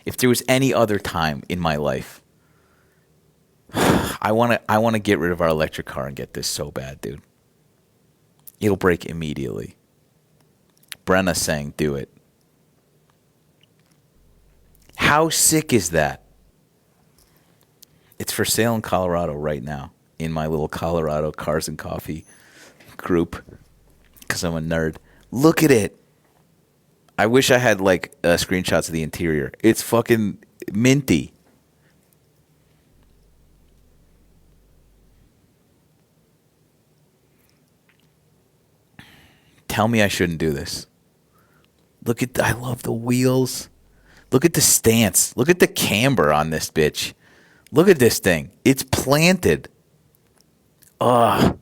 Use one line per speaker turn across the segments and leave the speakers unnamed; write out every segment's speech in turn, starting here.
If there was any other time in my life, I want to get rid of our electric car and get this so bad, dude. It'll break immediately. Brenna saying, do it. How sick is that? It's for sale in Colorado right now in my little Colorado Cars and Coffee group because I'm a nerd. Look at it. I wish I had like screenshots of the interior. It's fucking minty. Tell me I shouldn't do this. Look at, I love the wheels. Look at the stance. Look at the camber on this bitch. Look at this thing. It's planted. I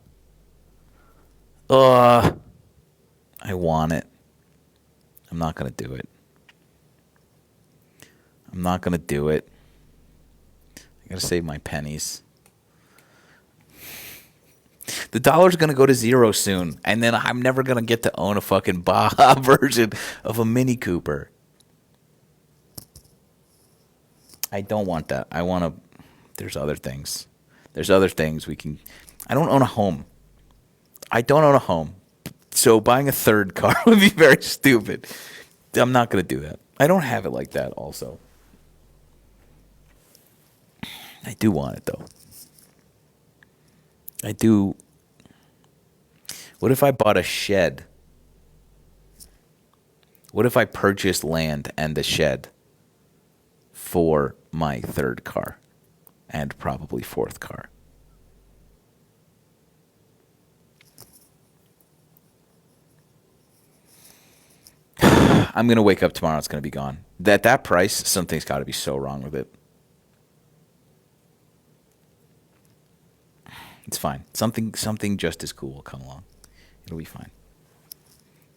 want it. I'm not going to do it. I'm not going to do it. I got to save my pennies. The dollar's going to go to zero soon, and then I'm never going to get to own a fucking Baja version of a Mini Cooper. I don't want that. I want to... There's other things. There's other things we can... I don't own a home. I don't own a home. So buying a third car would be very stupid. I'm not going to do that. I don't have it like that also. I do want it, though. I do. What if I bought a shed? What if I purchased land and a shed for my third car and probably fourth car? I'm going to wake up tomorrow. It's going to be gone. At that price, something's got to be so wrong with it. It's fine. Something just as cool will come along. It'll be fine.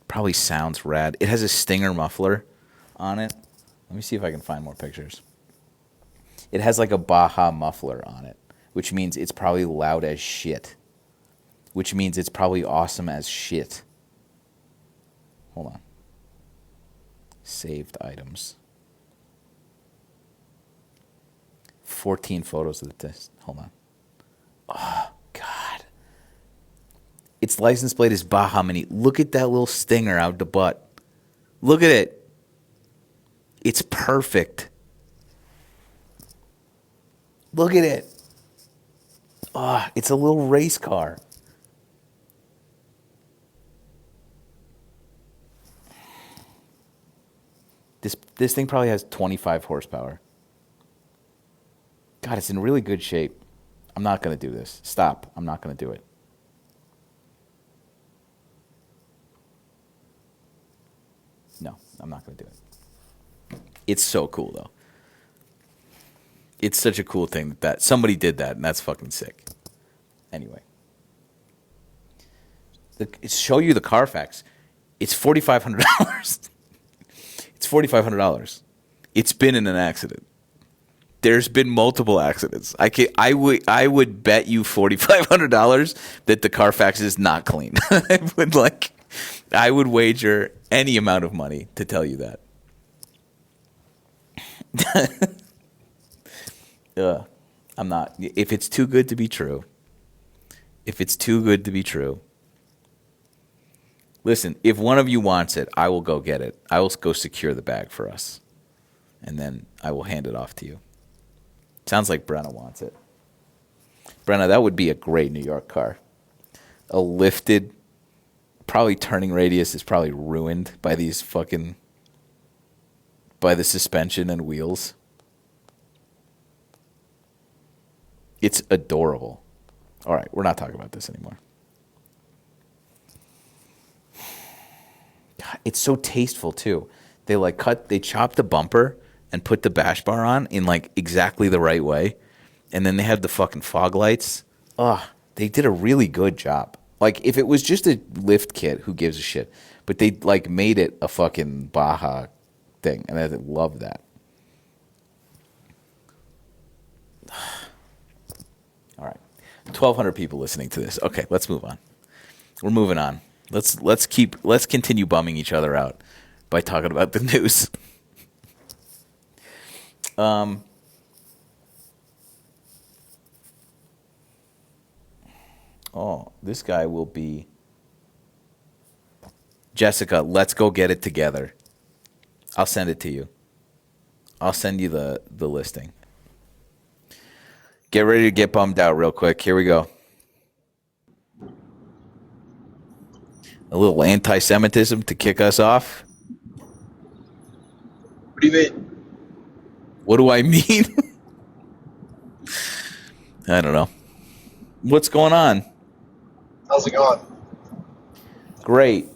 Probably sounds rad. It has a Stinger muffler on it. Let me see if I can find more pictures. It has like a Baja muffler on it, which means it's probably loud as shit. Which means it's probably awesome as shit. Hold on. Saved items. 14 photos of this. Hold on. Oh, God. Its license plate is Baja Mini. Look at that little stinger out the butt. Look at it. It's perfect. Look at it. Oh, it's a little race car. This thing probably has 25 horsepower. God, it's in really good shape. I'm not going to do this. Stop. I'm not going to do it. No, I'm not going to do it. It's so cool, though. It's such a cool thing that somebody did that, and that's fucking sick. Anyway. Show you the Carfax. It's $4,500. It's $4,500. It's been in an accident. There's been multiple accidents. I would bet you $4,500 that the Carfax is not clean. I would wager any amount of money to tell you that. I'm not. If it's too good to be true. Listen, if one of you wants it, I will go get it. I will go secure the bag for us. And then I will hand it off to you. Sounds like Brenna wants it. Brenna, that would be a great New York car. A lifted, probably turning radius is probably ruined by the suspension and wheels. It's adorable. All right, we're not talking about this anymore. God, it's so tasteful too. They chop the bumper and put the bash bar on in like exactly the right way. And then they have the fucking fog lights. They did a really good job. Like if it was just a lift kit, who gives a shit? But they like made it a fucking Baja thing. And I love that. All right. 1,200 people listening to this. Okay, let's move on. We're moving on. Let's continue bumming each other out by talking about the news. Um, oh, this guy will be Jessica. Let's go get it together. I'll send it to you. I'll send you the listing. Get ready to get bummed out real quick. Here we go. A little anti-Semitism to kick us off.
What do you mean?
What do I mean? I don't know. What's going on?
How's it going?
Great.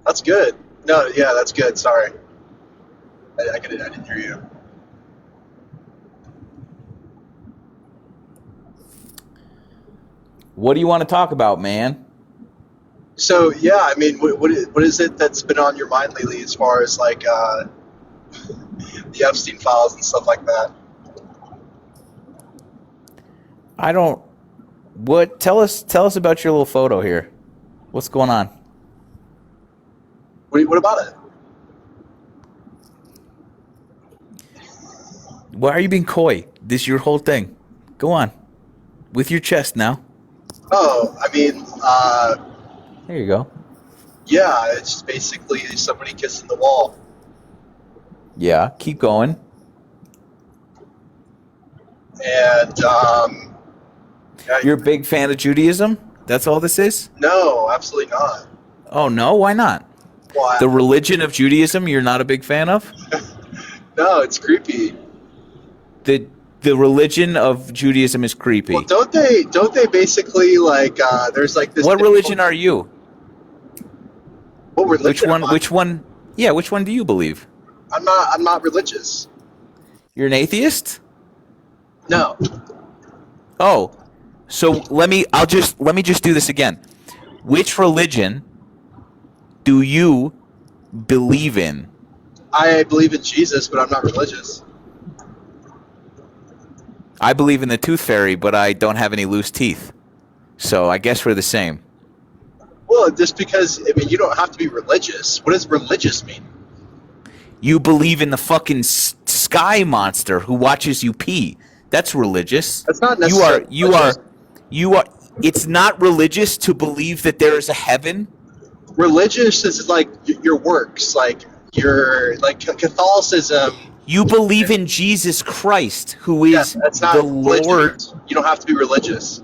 That's good. No, yeah, that's good. Sorry. I didn't hear you.
What do you want to talk about, man?
So, yeah, I mean, what is it that's been on your mind lately as far as, like, the Epstein files and stuff like that?
I don't. What? Tell us about your little photo here. What's going on?
What about it?
Why are you being coy? This is your whole thing. Go on. With your chest now.
Oh, I mean,
There you go.
yeah, it's basically somebody kissing the wall.
Yeah, keep going.
And,
You're a big fan of Judaism? That's all this is?
no, absolutely not.
Oh, no? Why not?
Why?
The religion of Judaism you're not a big fan of?
No, it's creepy.
The religion of Judaism is creepy.
Well, don't they basically, like, there's like this.
What religion are you?
What religion?
Which one? Yeah, which one do you believe?
I'm not religious.
You're an atheist?
No.
Oh. So let me just do this again. Which religion do you believe in?
I believe in Jesus, but I'm not religious.
I believe in the tooth fairy, but I don't have any loose teeth. So I guess we're the same.
Well, just because, I mean, you don't have to be religious. What does religious mean?
You believe in the fucking sky monster who watches you pee. That's religious.
That's not necessarily
You are. It's not religious to believe that there is a heaven.
religious is like your works, like your Catholicism.
You believe in Jesus Christ, who is
Yes, that's not
the
religious.
Lord
You don't have to be religious.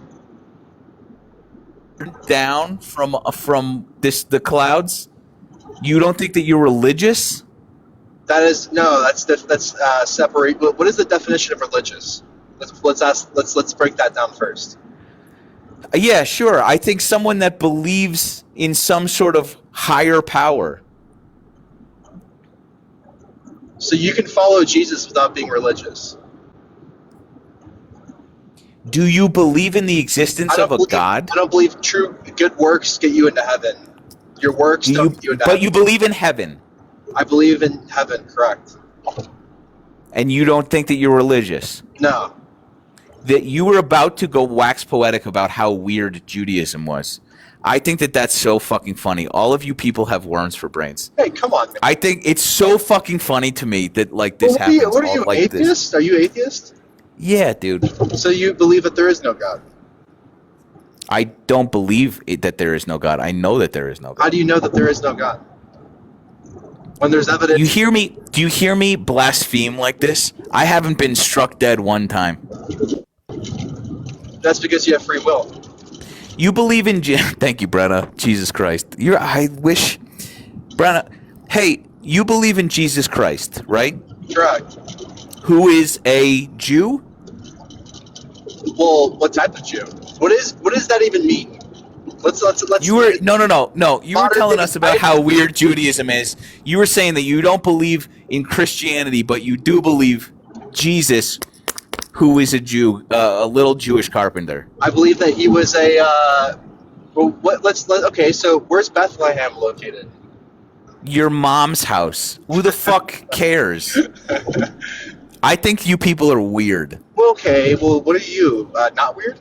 down from the clouds. You don't think that you're religious?
That is no. That's separate. What is the definition of religious? Let's break that down first.
Yeah, sure. I think someone that believes in some sort of higher power.
So you can follow Jesus without being religious.
Do you believe in the existence of a God?
I don't believe true good works get you into heaven. Your works don't get you into heaven.
But you believe in heaven.
I believe in heaven, correct.
And you don't think that you're religious?
No.
That you were about to go wax poetic about how weird Judaism was. I think that that's so fucking funny. All of you people have worms for brains.
Hey, come on, man.
I think it's so fucking funny to me that like this happens.
What are you,
like
atheist?
This.
Are you atheist?
Yeah, dude.
So you believe that there is no God?
I don't believe that there is no God. I know that there is no God.
How do you know that there is no God? When there's evidence.
You hear me? Do you hear me blaspheme like this? I haven't been struck dead one time.
That's because you have free will.
You believe in Thank you, Brenna. Jesus Christ. I wish Brenna. Hey, you believe in Jesus Christ, right?
Correct.
Who is a Jew?
Well, what type of Jew? What does that even mean? Let's.
You were no. You were telling us about how
Modern-
weird Judaism is. You were saying that you don't believe in Christianity, but you do believe Jesus, who is a Jew, a little Jewish carpenter.
I believe that he was a. Okay, so where's Bethlehem located?
Your mom's house. Who the fuck cares? I think you people are weird.
Okay, well, what are you? Not weird?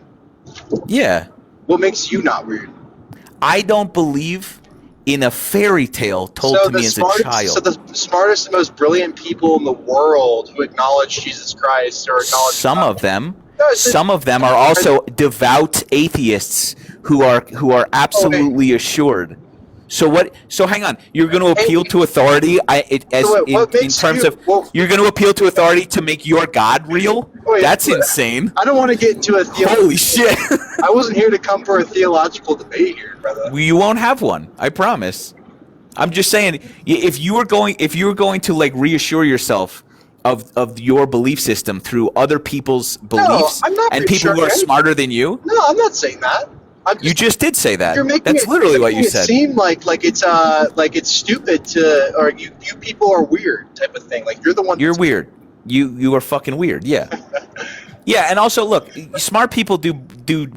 Yeah.
What makes you not weird?
I don't believe in a fairy tale told to me as a child.
So the smartest and most brilliant people in the world who acknowledge Jesus Christ or acknowledge
Some of them
No, it's-
Some of them are also devout atheists who are absolutely assured. So what? So hang on. You're going to appeal to authority. In terms of you're going to appeal to authority to make your God real. That's insane.
I don't want to get into a
Holy shit!
I wasn't here to come for a theological debate here, brother.
You won't have one. I promise. I'm just saying, if you were going to like reassure yourself of your belief system through other people's beliefs
I'm not
and people who are smarter than you.
No, I'm not saying that.
You just did say that.
You're making
That's literally what you said.
It seem like it's stupid to, or you people are weird type of thing. Like you're the one.
You're weird. You are fucking weird. Yeah. Yeah, and also look, smart people do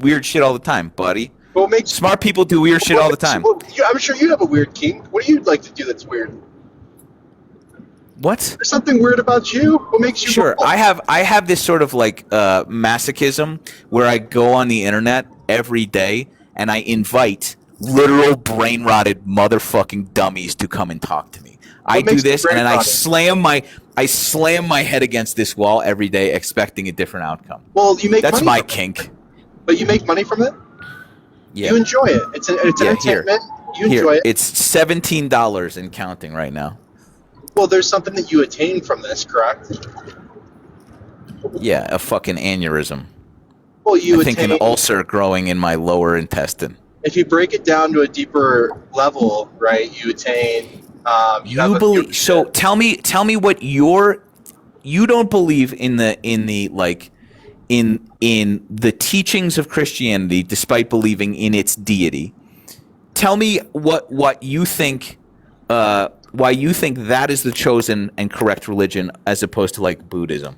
weird shit all the time, buddy.
What makes
smart people do weird shit all the time?
I'm sure you have a weird kink. What do you like to do that's weird?
What?
There's something weird about you. What makes you?
Sure, I have this sort of like masochism where I go on the internet every day and I invite literal brain rotted motherfucking dummies to come and talk to me. I do this and then I slam my head against this wall every day, expecting a different outcome.
Well, you make
that's
money
my
from
kink.
It. But you make money from it.
Yeah.
You enjoy it. It's entertainment. You enjoy it.
It's $17 and counting right now.
Well, there's something that you attain from this, correct?
Yeah, a fucking aneurysm.
Well, I
think an ulcer growing in my lower intestine.
If you break it down to a deeper level, right, you attain.
You believe? So tell me what you don't believe in the like in the teachings of Christianity, despite believing in its deity. Tell me what you think. Why you think that is the chosen and correct religion as opposed to like Buddhism?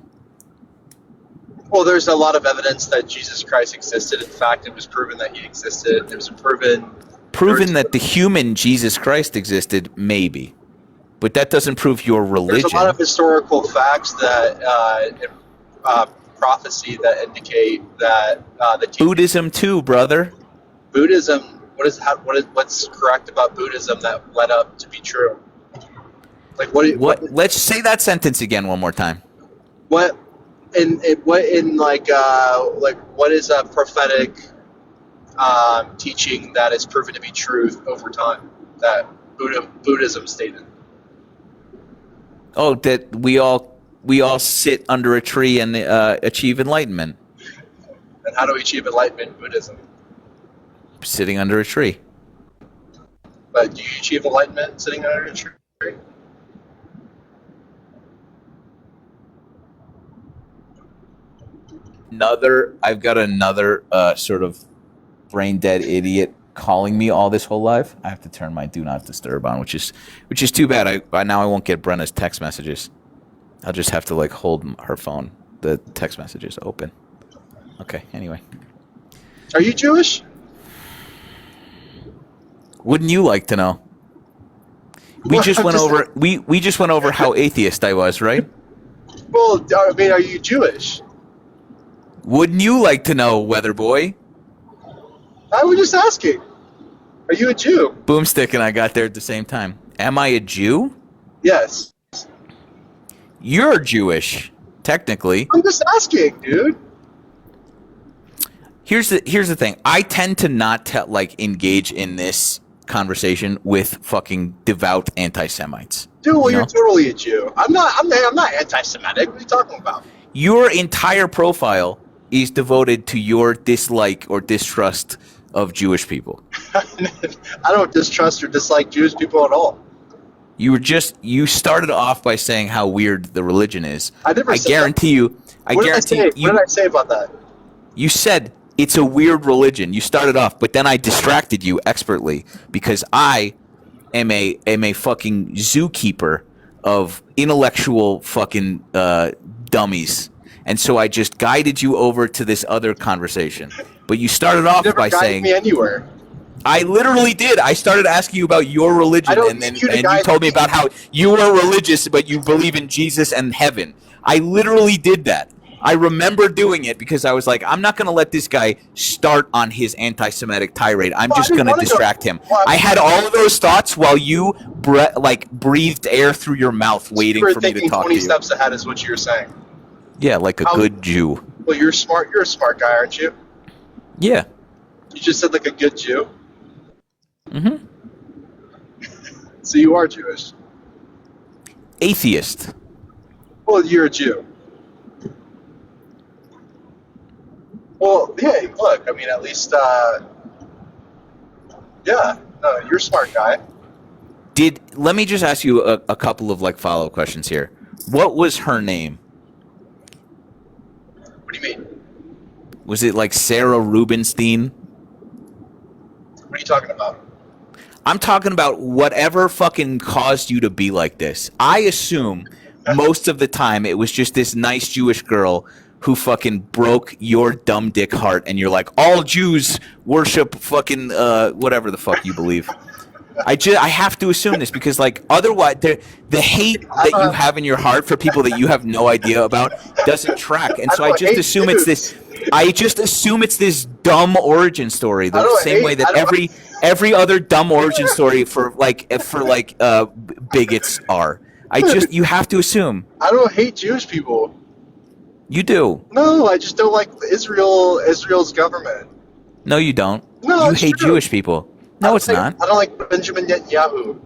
Well, there's a lot of evidence that Jesus Christ existed. In fact, it was proven that he existed. It was proven
that the human Jesus Christ existed, maybe, but that doesn't prove your religion.
There's a lot of historical facts that prophecy that indicate that
Buddhism too, brother.
Buddhism. What's correct about Buddhism that led up to be true? Like what?
Let's say that sentence again one more time.
What is a prophetic teaching that is proven to be truth over time that Buddhism stated?
Oh, that we all sit under a tree and achieve enlightenment.
And how do we achieve enlightenment in Buddhism?
Sitting under a tree.
But do you achieve enlightenment sitting under a tree?
I've got another sort of brain dead idiot calling me all this whole life. I have to turn my do not disturb on, which is too bad. Now I won't get Brenna's text messages. I'll just have to like hold her phone. The text messages open. Okay. Anyway.
Are you Jewish?
Wouldn't you like to know? We just went over how atheist I was, right?
Well, I mean, are you Jewish?
Wouldn't you like to know, weather boy?
I was just asking. Are you a Jew?
Boomstick and I got there at the same time. Am I a Jew?
Yes.
You're Jewish, technically.
I'm just asking, dude.
Here's the thing. I tend to not engage in this conversation with fucking devout anti-Semites.
Dude, well, you're totally a Jew. I'm not anti-Semitic. What are you talking about?
Your entire profile is devoted to your dislike or distrust of Jewish people.
I don't distrust or dislike Jewish people at all.
You started off by saying how weird the religion is.
I
guarantee you.
What did I say about that?
You said it's a weird religion. You started off, but then I distracted you expertly because I am a fucking zookeeper of intellectual fucking dummies. And so I just guided you over to this other conversation. But you started off by saying
me anywhere.
I literally did. I started asking you about your religion, and you told me about how you are religious, but you believe in Jesus and heaven. I literally did that. I remember doing it because I was like, I'm not going to let this guy start on his anti-Semitic tirade. I'm
Well, I
just
didn't
going to
wanna go-
distract him.
well,
I had all of those thoughts while you breathed air through your mouth, waiting
you were
for me to
thinking
talk
20
to you.
steps ahead is what you were saying.
Yeah, like a good Jew.
Well, you're smart. You're a smart guy, aren't you?
Yeah.
You just said like a good Jew.
Mm-hmm.
So you are Jewish.
Atheist.
Well, you're a Jew. Well, yeah, look, I mean, at least, yeah, no, you're a smart guy.
Let me just ask you a couple of like follow-up questions here. What was her name?
What do you mean?
Was it like Sarah Rubenstein?
What are you talking about?
I'm talking about whatever fucking caused you to be like this. I assume most of the time it was just this nice Jewish girl who fucking broke your dumb dick heart, and you're like, all Jews worship fucking whatever the fuck you believe. I have to assume this because like otherwise the hate that you have in your heart for people that you have no idea about doesn't track, and so I just assume it's this. I just assume it's this dumb origin story, the same way that every other dumb origin story for bigots are. You have to assume.
I don't hate Jewish people.
You do.
No, I just don't like Israel's government.
No, you don't.
No,
you
it's
hate
true.
Jewish people. No, it's not.
I don't like Benjamin Netanyahu.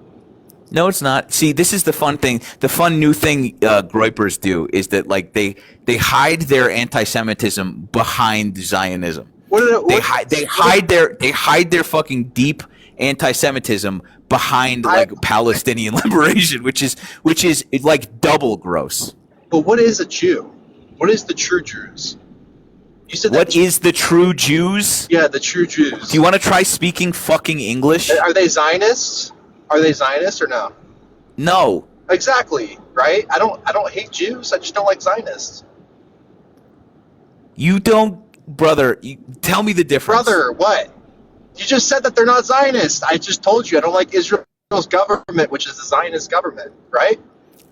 No, it's not. See, this is the fun thing. The fun new thing Groypers do is that like they hide their anti-Semitism behind Zionism. They hide their fucking deep anti-Semitism behind like Palestinian liberation, which is like double gross.
But what is a Jew? What is the true Jews? You said
What is the true Jews?
Yeah, the true Jews.
Do you want to try speaking fucking English?
Are they Zionists? Are they Zionists or no?
No.
Exactly, right? I don't hate Jews. I just don't like Zionists.
You don't, brother. Tell me the difference.
Brother, what? You just said that they're not Zionists. I just told you I don't like Israel's government, which is the Zionist government, right?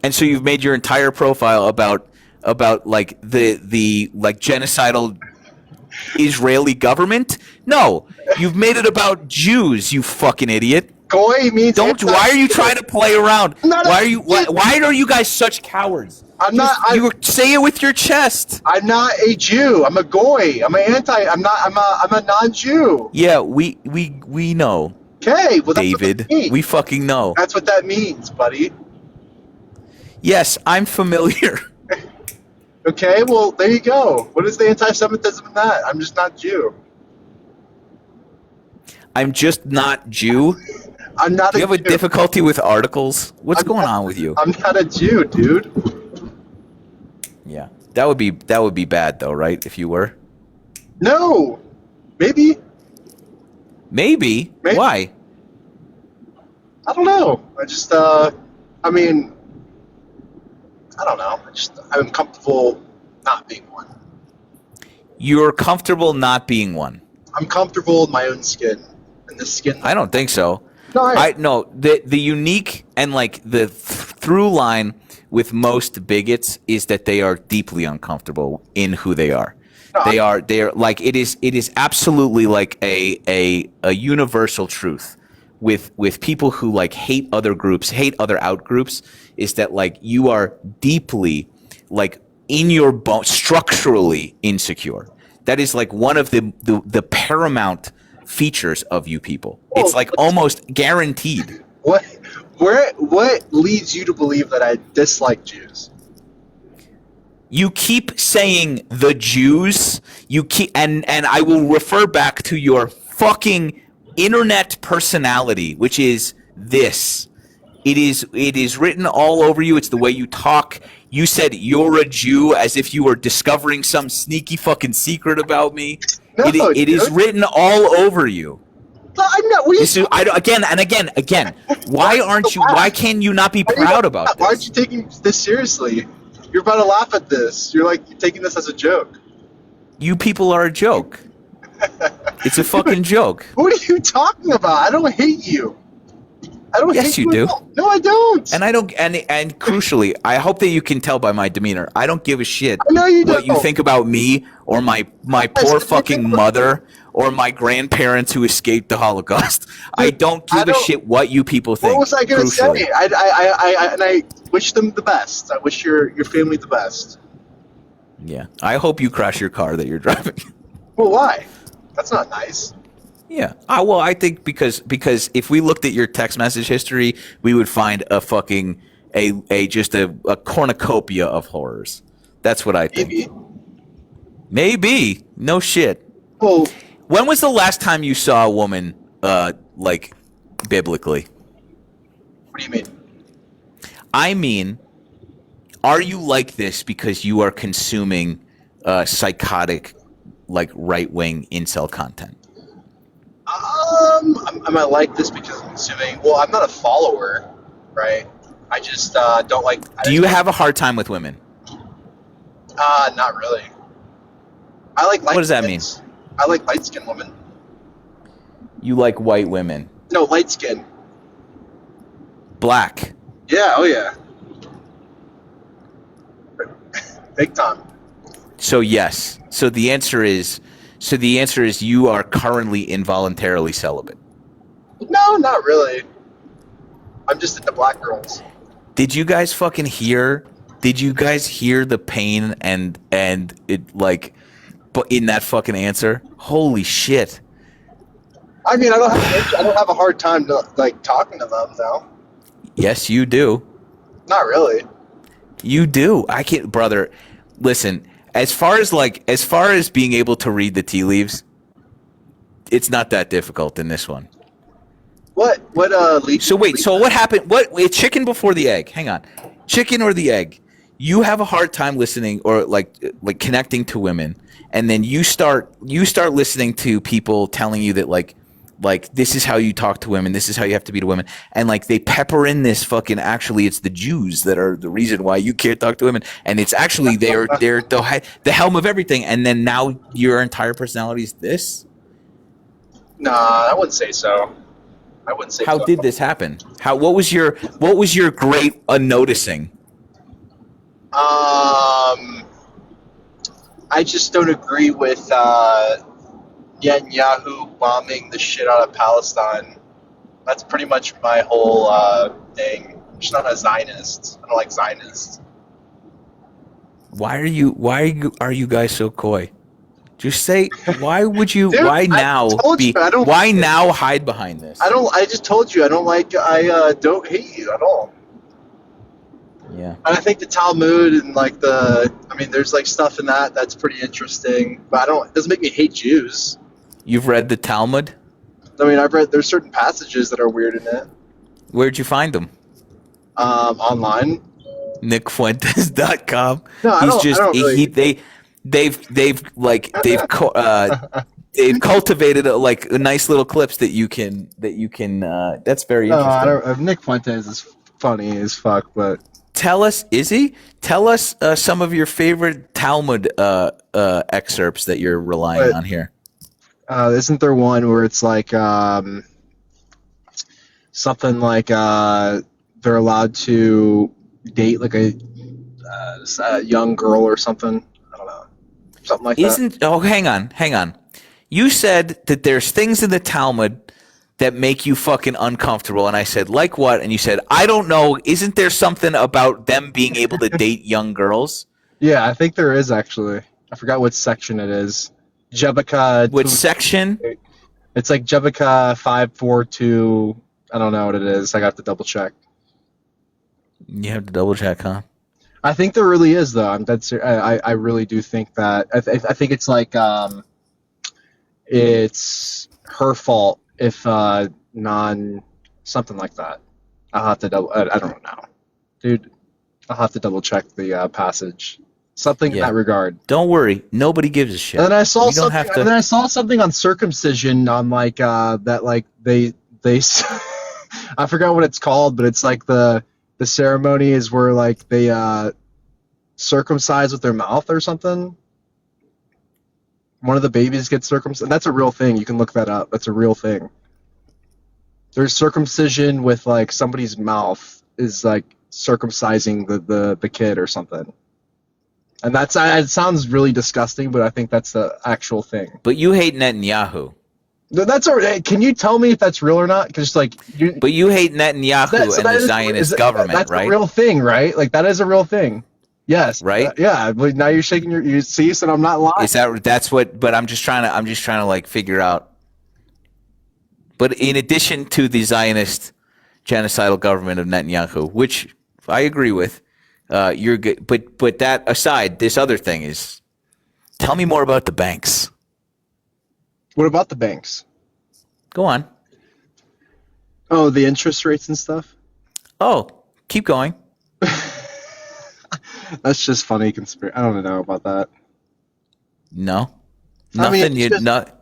And so you've made your entire profile about like the like genocidal Israeli government? No, you've made it about Jews. You fucking idiot.
Goy means
Why are you trying to play around? Why are you guys such cowards? You say it with your chest.
I'm not a Jew. I'm a goy. I'm a non-Jew.
Yeah, we know.
Okay, well, that's
David,
what that means.
we fucking know.
That's what that means, buddy.
Yes, I'm familiar.
Okay, well, there you go. What is the anti-Semitism in that? I'm just not Jew.
I'm just not Jew.
I'm not.
Do you have a difficulty with articles? What's going on with you?
I'm not a Jew, dude.
Yeah, that would be bad though, right? If you were.
No, maybe.
Maybe. Why?
I don't know. I just, I mean, I don't know. I'm comfortable not being one.
You're comfortable not being one.
I'm comfortable in my own skin, and the skin.
I don't think so.
No,
the unique and like the through line with most bigots is that they are deeply uncomfortable in who they are. No, they are like it is absolutely like a universal truth with people who like hate other groups, hate other out groups, is that like you are deeply like in your bone structurally insecure. That is like one of the paramount features of you people. It's like almost guaranteed.
What leads you to believe that I dislike Jews?
You keep saying the Jews. You keep and I will refer back to your fucking internet personality, which is this. It is written all over you. It's the way you talk. You said you're a Jew as if you were discovering some sneaky fucking secret about me.
No,
it is written all over you.
No, I'm not. What are you
Again. Why aren't you? Why can you not be proud about this?
Why aren't you taking this seriously? You're about to laugh at this. You're taking this as a joke.
You people are a joke. It's a fucking joke.
What are you talking about? I don't hate you. I don't
Yes,
hate
you
you
do.
at all. No, I don't.
And I don't, and crucially, I hope that you can tell by my demeanor. I don't give a shit
I know you
what you
don't.
think about me or my
Yes,
poor
you
fucking
do.
mother or my grandparents who escaped the Holocaust. I
Dude,
don't
I
give a
don't-
shit what you people think.
What was I gonna say?
Crucially,
I wish them the best. I wish your family the best.
yeah. I hope you crash your car that you're driving.
Well, why? That's not nice.
Yeah. Well, I think because if we looked at your text message history, we would find a fucking a cornucopia of horrors. That's what I think.
Maybe.
Maybe. No shit.
Well,
When was the last time you saw a woman like biblically?
what do you mean?
I mean, are you like this because you are consuming psychotic like right-wing incel content?
Am I like this because I'm consuming? Well, I'm not a follower, right? I just don't like.
Do you have a hard time with women?
Not really. I like light.
What does that mean?
I like light skinned women.
You like white women.
No, light skin.
Black.
Yeah. Oh yeah. Big time.
So yes. So the answer is you are currently involuntarily celibate.
No, not really. I'm just into black girls.
Did you guys fucking hear? Did you guys hear the pain and it like, but in that fucking answer? Holy shit!
I mean, I don't have a hard time like talking to them though.
Yes, you do.
Not really.
You do. I can't, brother. Listen, as far as being able to read the tea leaves, it's not that difficult in this one.
What leads?
So wait, so what happened? It's chicken before the egg. Hang on. Chicken or the egg? You have a hard time listening or like connecting to women, and then you start listening to people telling you that like this is how you talk to women, this is how you have to be to women, and like they pepper in this fucking actually it's the Jews that are the reason why you can't talk to women, and it's actually they're the helm of everything, and then now your entire personality is this.
Nah, I wouldn't say so. I wouldn't say
How
so.
did this happen? What was your great unnoticing?
I just don't agree with Netanyahu bombing the shit out of Palestine. That's pretty much my whole thing. I'm just not a Zionist. I don't like Zionists.
Why are you guys so coy? Just say why would you?
Dude,
why
I
now?
told you, I don't-
Why now hide behind this?
I just told you I don't like. I don't hate you at all.
Yeah.
And I think the Talmud and like there's like stuff in that's pretty interesting. But it doesn't make me hate Jews.
You've read the Talmud?
I mean, there's certain passages that are weird in it.
Where'd you find them?
Online.
NickFuentes.com.
No, I don't really-
They've cultivated nice little clips that you can that's very interesting.
Nick Fuentes is funny as fuck, but
Tell us some of your favorite Talmud excerpts that you're relying on here.
Isn't there one where it's like something like they're allowed to date like a young girl or something? I don't know, something like that.
Oh, hang on. You said that there's things in the Talmud that make you fucking uncomfortable, and I said, like what? And you said, I don't know. Isn't there something about them being able to date young girls?
Yeah, I think there is actually. I forgot what section it is. Jebediah.
Which section?
It's like Jebediah 542. I don't know what it is. I got to double check.
You have to double check, huh?
I think there really is, though. I really do think that. I think it's like it's her fault if something like that. I'll have to double. I don't know, dude. I'll have to double check the passage. Something in that regard.
Don't worry, nobody gives a shit.
And then I saw
You don't
something.
have to-
And then I saw something on circumcision on like that like they I forgot what it's called, but it's like the ceremony is where like they circumcise with their mouth or something. One of the babies gets circumcised. That's a real thing. You can look that up. That's a real thing. There's circumcision with like somebody's mouth is like circumcising the kid or something. And that's it sounds really disgusting, but I think that's the actual thing.
But you hate Netanyahu.
That's all. Can you tell me if that's real or not? Because like
But you hate Netanyahu and the Zionist government,
that's
right?
a real thing, right? Like that is a real thing. Yes.
Right?
Yeah. But now you're shaking your. You see, so I'm not lying.
Is that's what? But I'm just trying to like figure out. But in addition to the Zionist genocidal government of Netanyahu, which I agree with, you're good. But that aside, this other thing is. Tell me more about the banks.
What about the banks?
Go on.
Oh, the interest rates and stuff.
Oh, keep going.
That's just funny conspiracy. I don't know about that.
No,
I mean,
nothing.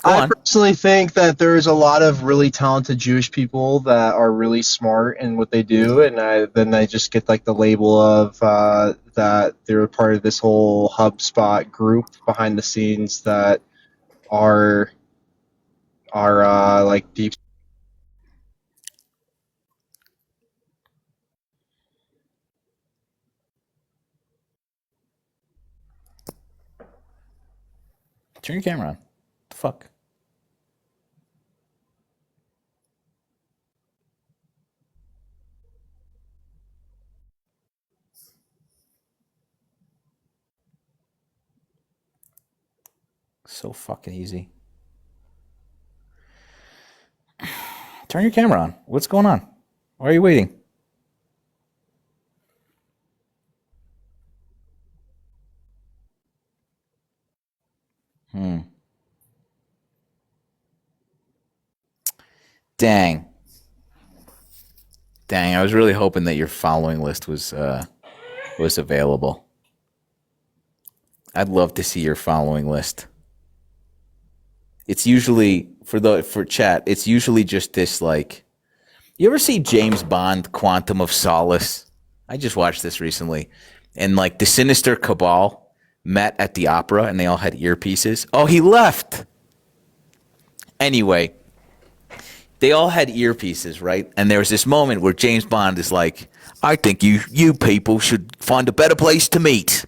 Go
I
on.
personally think that there's a lot of really talented Jewish people that are really smart in what they do, and then I just get like the label of that they're part of this whole HubSpot group behind the scenes that are like deep.
Turn your camera on. The fuck. So fucking easy. Turn your camera on. What's going on? Why are you waiting? Dang. I was really hoping that your following list was available. I'd love to see your following list. It's usually for chat, it's usually just this like you ever see James Bond Quantum of Solace? I just watched this recently. And like the Sinister Cabal met at the opera and they all had earpieces. Oh, he left. Anyway, they all had earpieces, right? And there was this moment where James Bond is like, I think you people should find a better place to meet.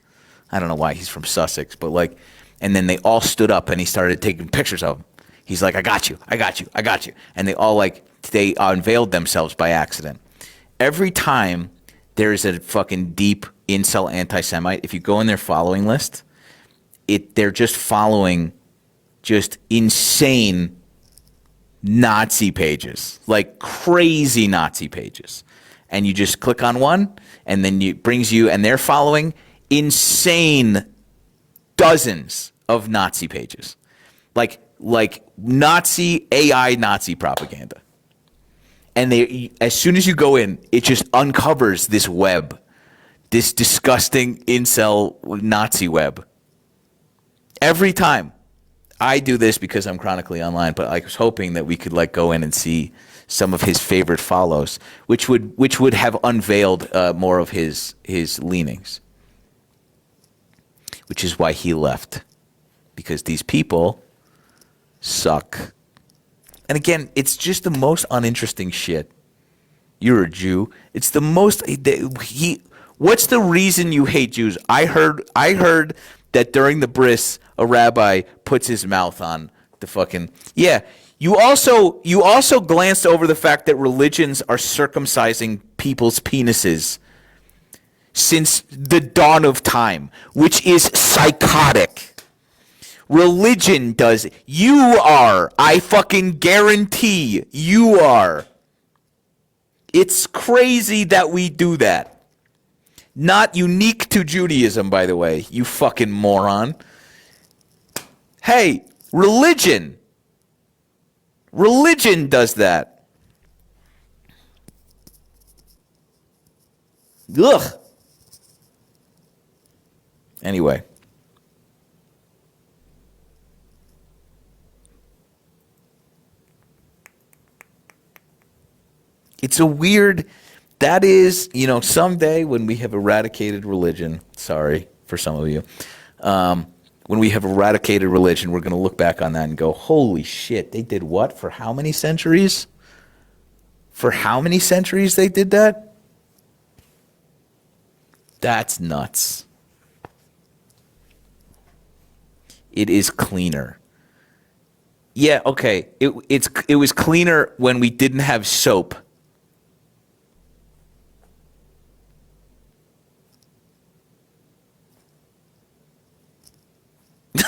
I don't know why he's from Sussex, but like, and then they all stood up and he started taking pictures of them. He's like, I got you. And they all they unveiled themselves by accident. Every time there's a fucking deep incel anti-Semite, if you go in their following list, they're just following just insane Nazi pages, like crazy Nazi pages. And you just click on one and then it brings you, and they're following insane dozens of Nazi pages. Like Nazi AI Nazi propaganda. And as soon as you go in, it just uncovers this web, this disgusting incel Nazi web. Every time. I do this because I'm chronically online, but I was hoping that we could go in and see some of his favorite follows, which would have unveiled more of his leanings. Which is why he left, because these people suck. And again, it's just the most uninteresting shit. You're a Jew. It's the most. What's the reason you hate Jews? I heard that during the bris, a rabbi puts his mouth on the fucking. Yeah. You also glanced over the fact that religions are circumcising people's penises since the dawn of time, which is psychotic. Religion does. You are. I fucking guarantee you are. It's crazy that we do that. Not unique to Judaism, by the way, you fucking moron. Hey, religion does that. Ugh. Anyway. It's a weird, that is, someday when we have eradicated religion, sorry for some of you, when we have eradicated religion, we're going to look back on that and go, holy shit, they did what for how many centuries? For how many centuries they did that? That's nuts. It is cleaner. Yeah, okay. It was cleaner when we didn't have soap.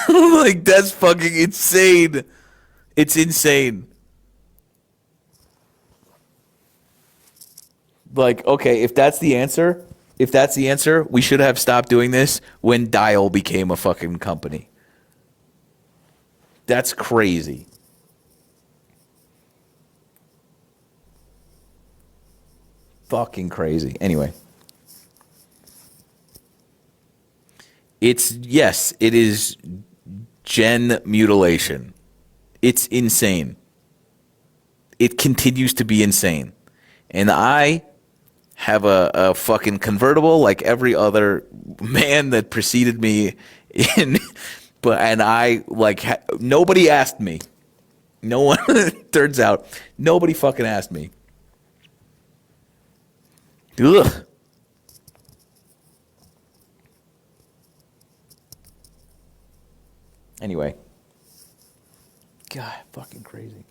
Like, that's fucking insane. It's insane. Like, okay, if that's the answer, we should have stopped doing this when Dial became a fucking company. That's crazy. Fucking crazy. Anyway. Yes, it is gen mutilation. It's insane. It continues to be insane. And I have a fucking convertible like every other man that preceded me in, and I like nobody asked me. No one, turns out, nobody fucking asked me. Ugh. Anyway. God, fucking crazy.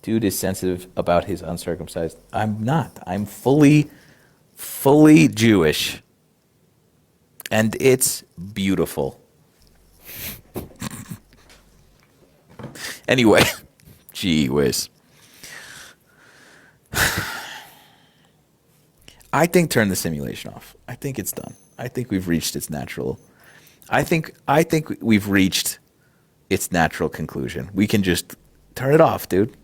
Dude is sensitive about his uncircumcised. I'm not. I'm fully Jewish. And it's beautiful. Anyway, gee whiz. I think turn the simulation off. I think it's done. I think we've reached its natural. I think we've reached its natural conclusion. We can just turn it off, dude.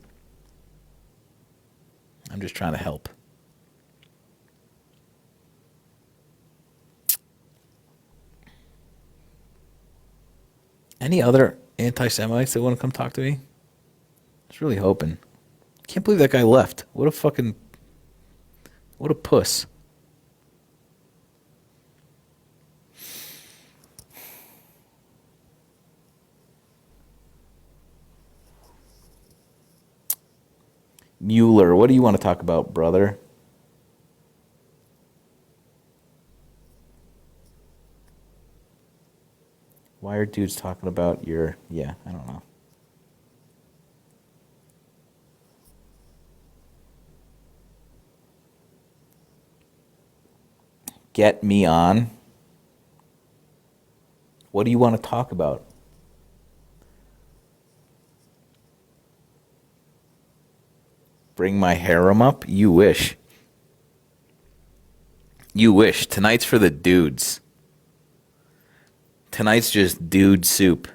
I'm just trying to help. Any other anti-Semites that want to come talk to me? I was really hoping. Can't believe that guy left. What a puss. Mueller, what do you want to talk about, brother? Why are dudes talking about I don't know. Get me on. What do you want to talk about? Bring my harem up? You wish. You wish. Tonight's for the dudes. Tonight's just dude soup.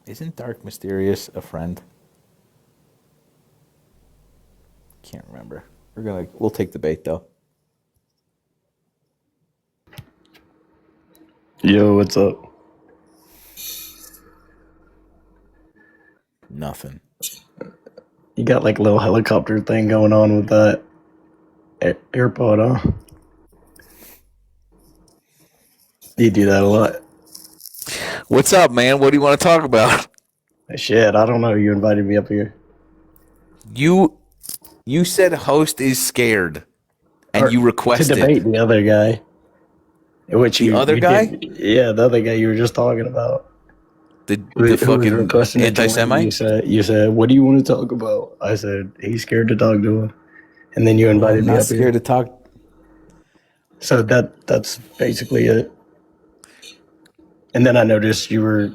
Isn't Dark Mysterious a friend? Can't remember. We'll take the bait though.
Yo, what's up?
Nothing.
You got like a little helicopter thing going on with that AirPod, huh? You do that a lot.
What's up, man? What do you want to talk about?
Shit, I don't know. You invited me up here.
You said host is scared, and you requested
to debate the other guy. Which
the other guy?
Yeah, the other guy you were just talking about.
The fucking anti-Semite?
You said, what do you want to talk about? I said, he's scared to talk to him. And then you invited me up here.
Scared to talk.
So that's basically it. And then I noticed you were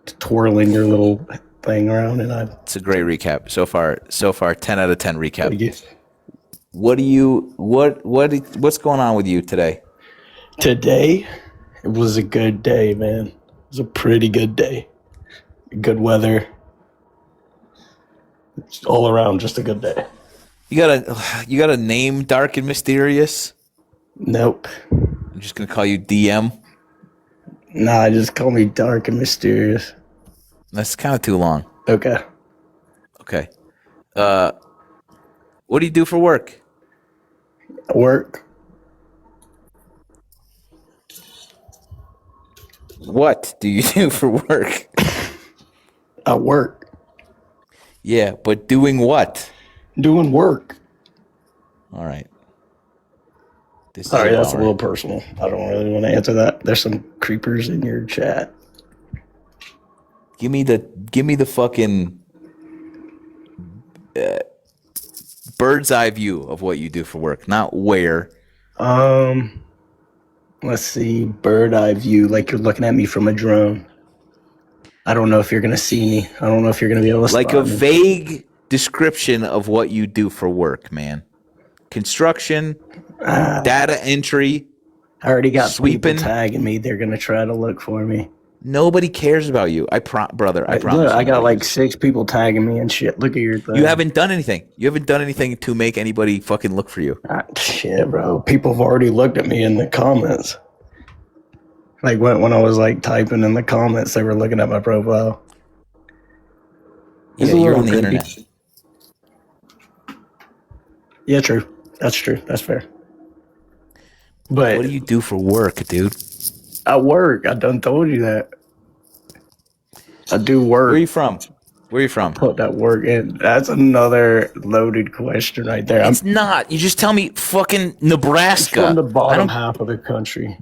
twirling your little thing around, and
It's a great recap so far. 10 out of 10 recap.
Thank you.
What's going on with you today?
Today, it was a good day, man. It was a pretty good day. Good weather. It's all around just a good day.
You got a name, Dark and Mysterious?
Nope.
I'm just gonna call you DM.
Nah, just call me Dark and Mysterious.
That's kind of too long.
Okay.
Okay. What do you do for work?
Work.
What do you do for work?
I work.
Yeah, but doing what?
Doing work.
All right. This is
Sorry,
a
that's a
bummer.
little personal. I don't really want to answer that. There's some creepers in your chat.
Give me the fucking bird's eye view of what you do for work, not where.
Um, let's see. Bird eye view, like you're looking at me from a drone. I don't know if you're gonna see me. I don't know if you're gonna be able to
Like
spot
a
me.
vague description of what you do for work, man. Construction, data entry.
I already got
Sweeping.
people tagging me. They're gonna try to look for me.
Nobody cares about you. Brother, I promise.
Look, I got
nobody
like
cares.
6 people tagging me and shit. Look at your thing.
You haven't done anything. You haven't done anything to make anybody fucking look for you.
Shit, bro. People have already looked at me in the comments. Like when I was like typing in the comments, they were looking at my profile. It's
Yeah,
a
you're
little
on the
creepy.
internet.
Yeah, true. That's true. That's fair. But
What do you do for work, dude?
I work. I done told you that. I do work.
Where are you from? Where are you from?
Put that work in. That's another loaded question right there.
It's not. You just tell me fucking Nebraska.
from the
I
bottom
don't
half of the country.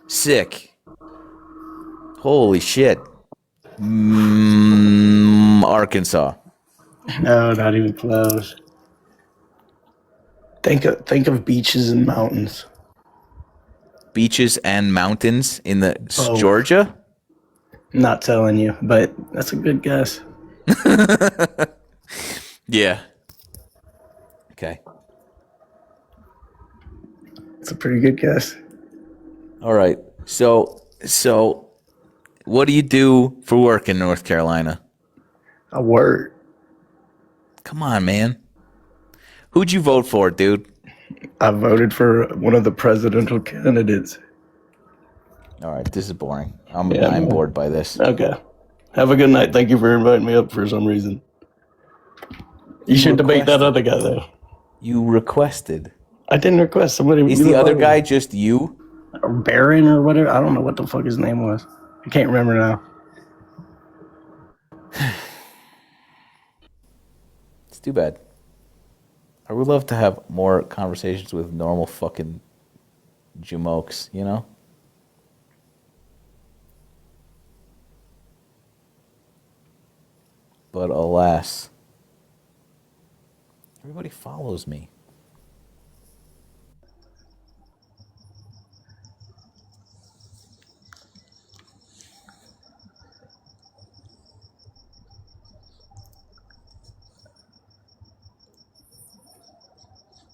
sick. Holy shit. Arkansas.
No, not even close. Think of beaches and mountains.
Beaches and mountains in the
Oh.
Georgia?
Not telling you, but that's a good guess.
Yeah. Okay.
It's a pretty good guess.
All right. So what do you do for work in North Carolina?
I work.
Come on, man. Who'd you vote for, dude?
I voted for one of the presidential candidates.
All right, this is boring. I'm
Yeah.
bored by this.
Okay. Have a good night. Thank you for inviting me up for some reason. You should debate that other guy, though.
You requested.
I didn't request somebody.
Is
you
the other
invited
guy
me.
just you?
Or Baron or whatever? I don't know what the fuck his name was. I can't remember now.
It's too bad. I would love to have more conversations with normal fucking jamokes, you know? But alas, everybody follows me.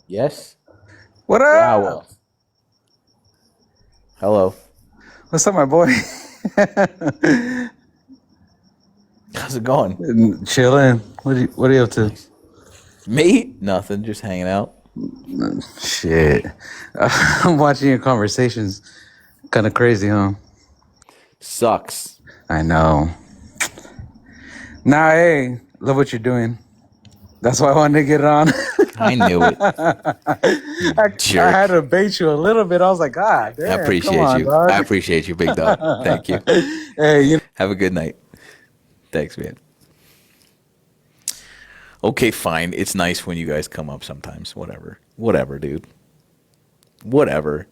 Yes?
What up?
Wow. Hello.
What's up, my boy?
How's it going?
Chilling. What are you up to?
Me? Nothing. Just hanging out.
Shit. I'm watching your conversations. Kind of crazy, huh?
Sucks.
I know. Nah, hey, love what you're doing. That's why I wanted to get it on.
I knew it.
I
Jerk.
had to bait you a little bit. I was like, God damn.
I appreciate
come on,
you.
dog.
I appreciate you, big dog. Thank you.
Hey, you
Have a good night. Thanks, man. Okay, fine. It's nice when you guys come up sometimes. Whatever. Whatever, dude. Whatever.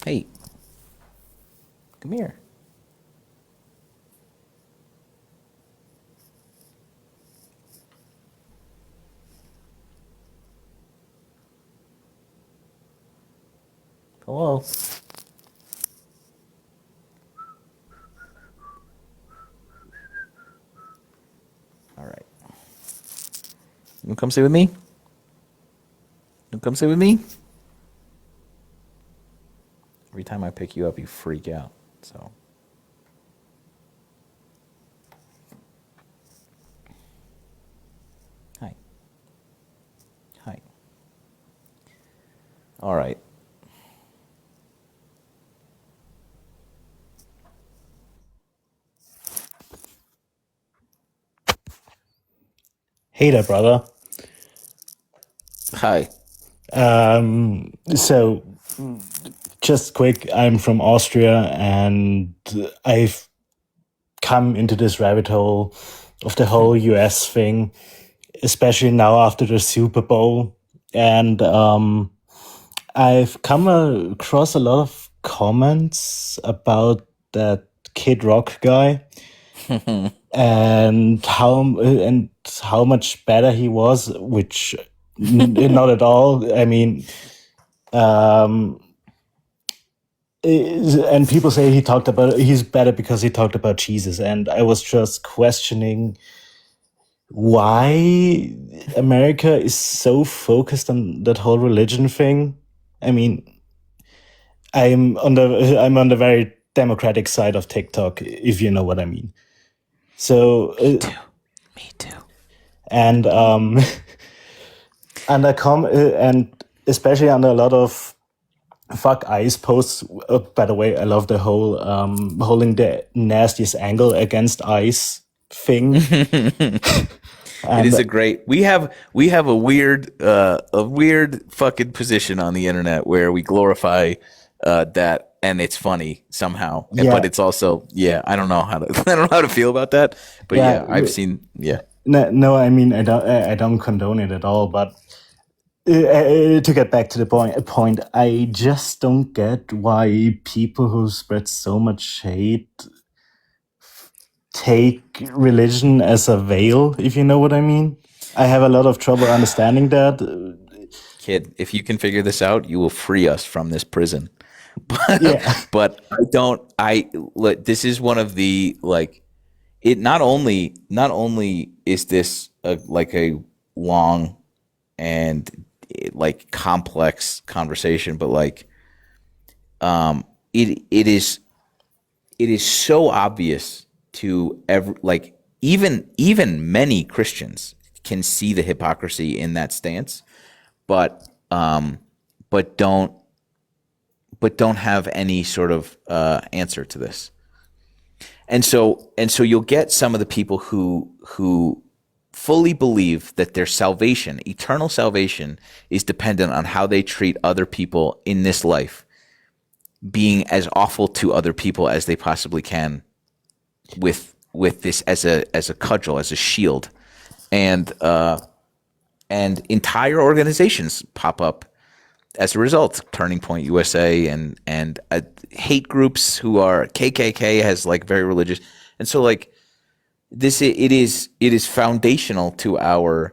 Hey. Come here. Hello. All right. You wanna come sit with me? You wanna come sit with me? Every time I pick you up, you freak out. So. Hi. Hi. All right.
Hey there, brother.
Hi.
So, just quick, I'm from Austria and I've come into this rabbit hole of the whole US thing, especially now after the Super Bowl. And I've come across a lot of comments about that Kid Rock guy and how much better he was, which not at all. I mean, and people say he's better because he talked about Jesus, and I was just questioning why America is so focused on that whole religion thing. I mean, I'm on the very democratic side of TikTok, if you know what I mean. So
Me too.
and and and especially on a lot of fuck ICE posts. By the way, I love the whole holding the nastiest angle against ICE thing.
It is a great. We have a weird fucking position on the internet where we glorify that, and it's funny somehow.
Yeah.
But it's also I don't know how to I don't know how to feel about that. But
Yeah,
I've seen
No, I mean I don't condone it at all, but to get back to the point, I just don't get why people who spread so much hate take religion as a veil, if you know what I mean. I have a lot of trouble understanding that.
kid. If you can figure this out, you will free us from this prison. But
Yeah.
but I don't. This is one of the it. Not only is this a long and complex conversation, but it is so obvious to even many Christians can see the hypocrisy in that stance, but don't have any sort of answer to this. And so you'll get some of the people who fully believe that their salvation, eternal salvation, is dependent on how they treat other people in this life, being as awful to other people as they possibly can, with this as a cudgel, as a shield, and entire organizations pop up as a result. Turning Point USA and hate groups who are KKK has very religious, and so this it is foundational to our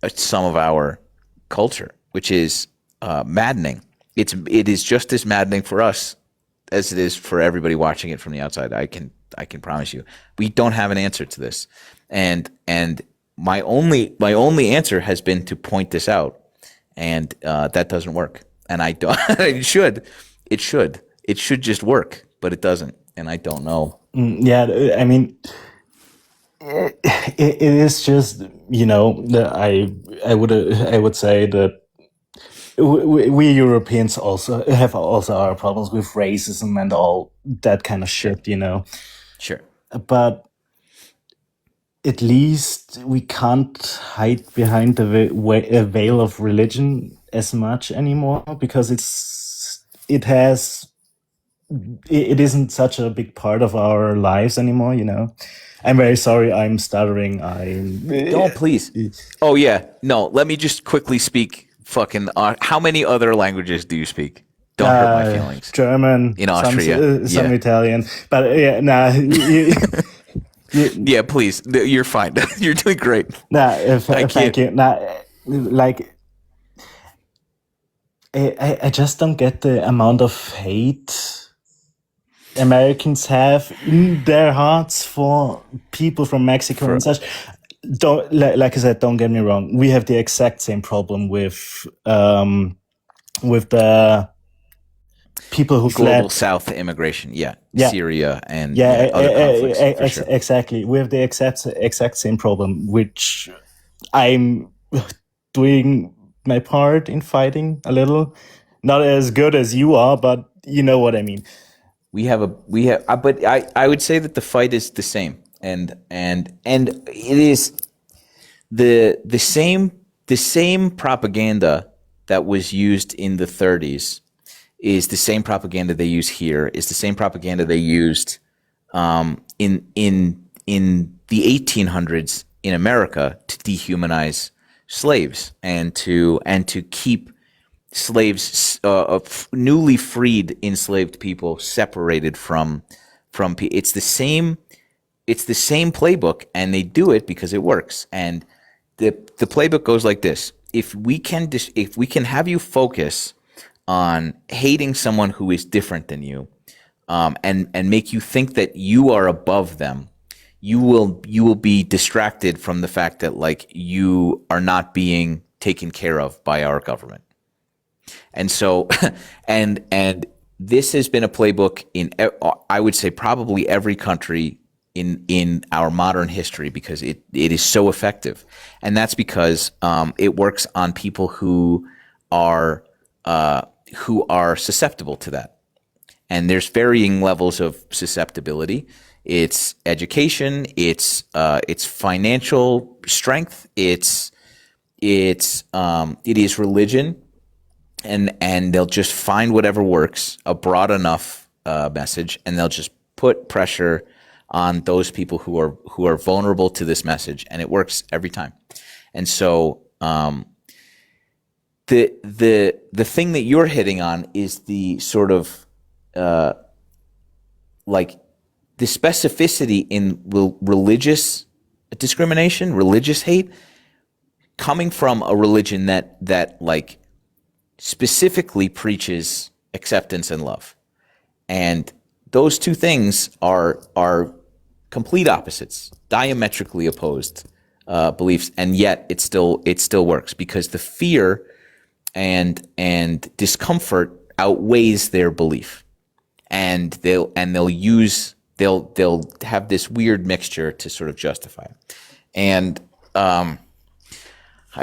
some of our culture, which is maddening. It is just as maddening for us as it is for everybody watching it from the outside. I can promise you, we don't have an answer to this, and my only answer has been to point this out, and that doesn't work. And I don't. It should just work, but it doesn't, and I don't know.
Yeah, I mean, it is just I would say that we Europeans also have our problems with racism and all that kind of shit,
Sure.
But at least we can't hide behind the veil of religion as much anymore, because it isn't such a big part of our lives anymore. I'm very sorry. I'm stuttering.
Don't, please. Oh yeah. No. Let me just quickly speak. Fucking. How many other languages do you speak? Don't hurt my feelings.
German,
in Austria,
some Italian, but yeah, nah.
Yeah, please. You're fine. You're doing great.
Nah, thank you. Nah, I just don't get the amount of hate Americans have in their hearts for people from Mexico and such. Don't, like I said, don't get me wrong. We have the exact same problem with the people who
global
fled
South immigration. Yeah. Syria and other conflicts. For sure.
Exactly. We have the exact same problem, which I'm doing my part in fighting a little. Not as good as you are, but you know what I mean.
But I would say that the fight is the same, and it is the same propaganda that was used in the 30s is the same propaganda they use here, is the same propaganda they used in the 1800s in America to dehumanize slaves and to keep slaves, newly freed enslaved people, separated from it's the same playbook, and they do it because it works. And the playbook goes like this: if we can have you focus on hating someone who is different than you, and make you think that you are above them, you will be distracted from the fact that like you are not being taken care of by our government. And so, and this has been a playbook in, I would say, probably every country in our modern history, because it is so effective. And that's because it works on people who are susceptible to that. And there's varying levels of susceptibility. It's education, it's financial strength, it is religion, and they'll just find whatever works, a broad enough message, and they'll just put pressure on those people who are vulnerable to this message, and it works every time. And so the thing that you're hitting on is the sort of like the specificity in religious discrimination, religious hate, coming from a religion that like specifically preaches acceptance and love. And those two things are complete opposites, diametrically opposed beliefs, and yet it still works, because the fear and discomfort outweighs their belief, and they'll have this weird mixture to sort of justify it. And I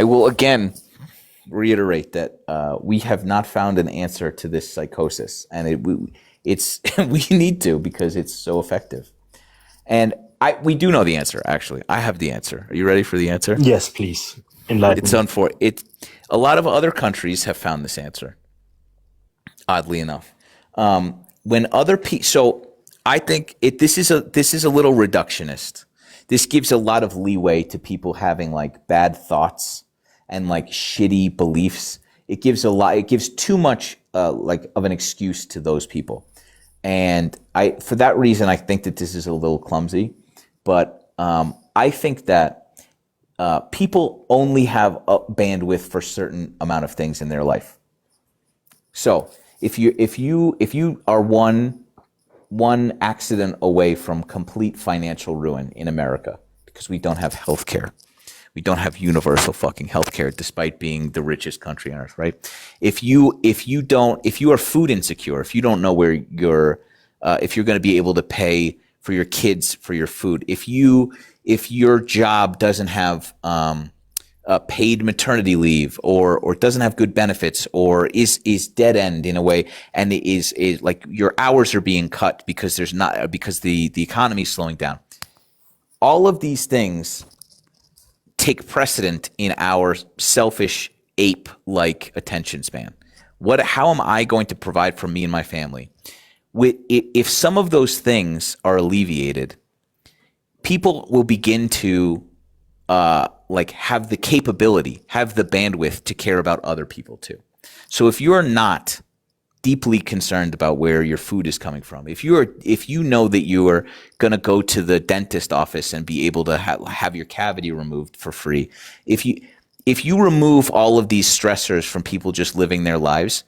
will again reiterate that we have not found an answer to this psychosis, and it's we need to, because it's so effective. And we do know the answer. Actually, I have the answer. Are you ready for the answer?
Yes, please. Enlighten me.
A lot of other countries have found this answer. Oddly enough, when other people, so I think this is a little reductionist. This gives a lot of leeway to people having like bad thoughts and like shitty beliefs. It gives too much like of an excuse to those people. And for that reason, I think that this is a little clumsy, but I think that people only have a bandwidth for a certain amount of things in their life. So if you are one accident away from complete financial ruin in America, because we don't have health care. We don't have universal fucking healthcare, despite being the richest country on earth, right? If you are food insecure, if you don't know where if you're going to be able to pay for your kids for your food, if your job doesn't have paid maternity leave, or doesn't have good benefits, or is dead end in a way, and is like your hours are being cut because the economy is slowing down. All of these things take precedent in our selfish ape-like attention span. How am I going to provide for me and my family? If some of those things are alleviated, people will begin to like have the capability, have the bandwidth to care about other people too. So if you are not deeply concerned about where your food is coming from, if you know that you are going to go to the dentist office and be able to have your cavity removed for free, if you remove all of these stressors from people just living their lives,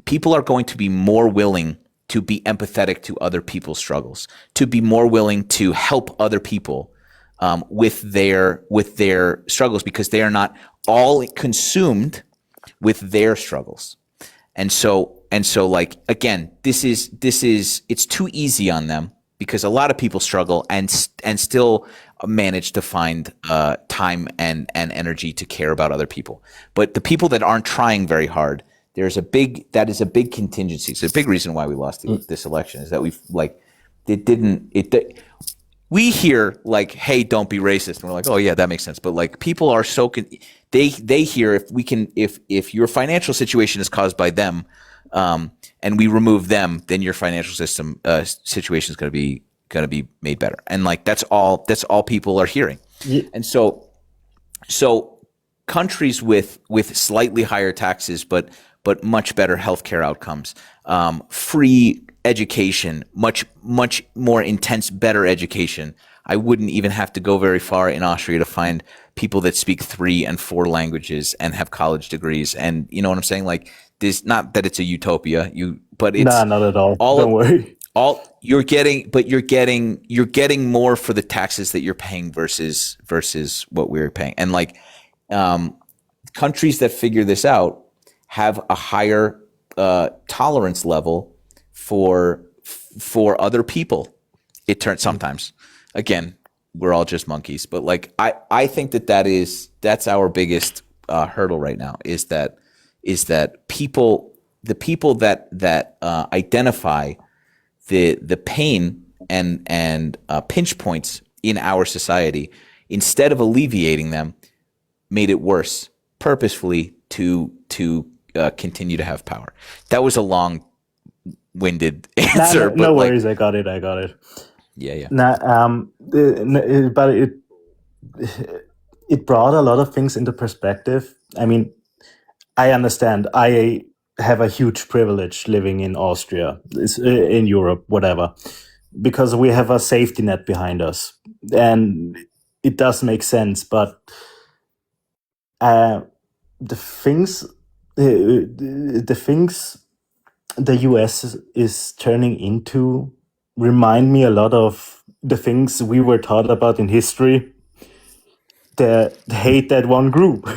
people are going to be more willing to be empathetic to other people's struggles, to be more willing to help other people with their struggles, because they are not all consumed with their struggles. And so like, again, this is it's too easy on them, because a lot of people struggle and still manage to find time and energy to care about other people. But the people that aren't trying very hard, that is a big contingency. It's a big reason why we lost this election, is that we hear like, "Hey, don't be racist," and we're like, "Oh yeah, that makes sense." But like, people are so they hear if your financial situation is caused by them, and we remove them, then your financial system situation is going to be made better. And like that's all people are hearing.
Yeah.
And so countries with slightly higher taxes but much better healthcare outcomes, free education, much more intense, better education. I wouldn't even have to go very far in Austria to find people that speak 3 and 4 languages and have college degrees. And you know what I'm saying? Like this, not that it's a utopia, but it's
Nah, not at all. Don't worry.
You're getting more for the taxes that you're paying versus what we're paying. And like countries that figure this out have a higher tolerance level for other people. It turns sometimes. Again, we're all just monkeys, but like I think that's our biggest hurdle right now is that the people that identify the pain and pinch points in our society, instead of alleviating them, made it worse purposefully to continue to have power. That was a long-winded answer.
No worries, I got it.
Yeah.
But it brought a lot of things into perspective. I mean, I understand. I have a huge privilege living in Austria, in Europe, whatever, because we have a safety net behind us, and it does make sense. But the things the US is turning into remind me a lot of the things we were taught about in history. The hate that one group.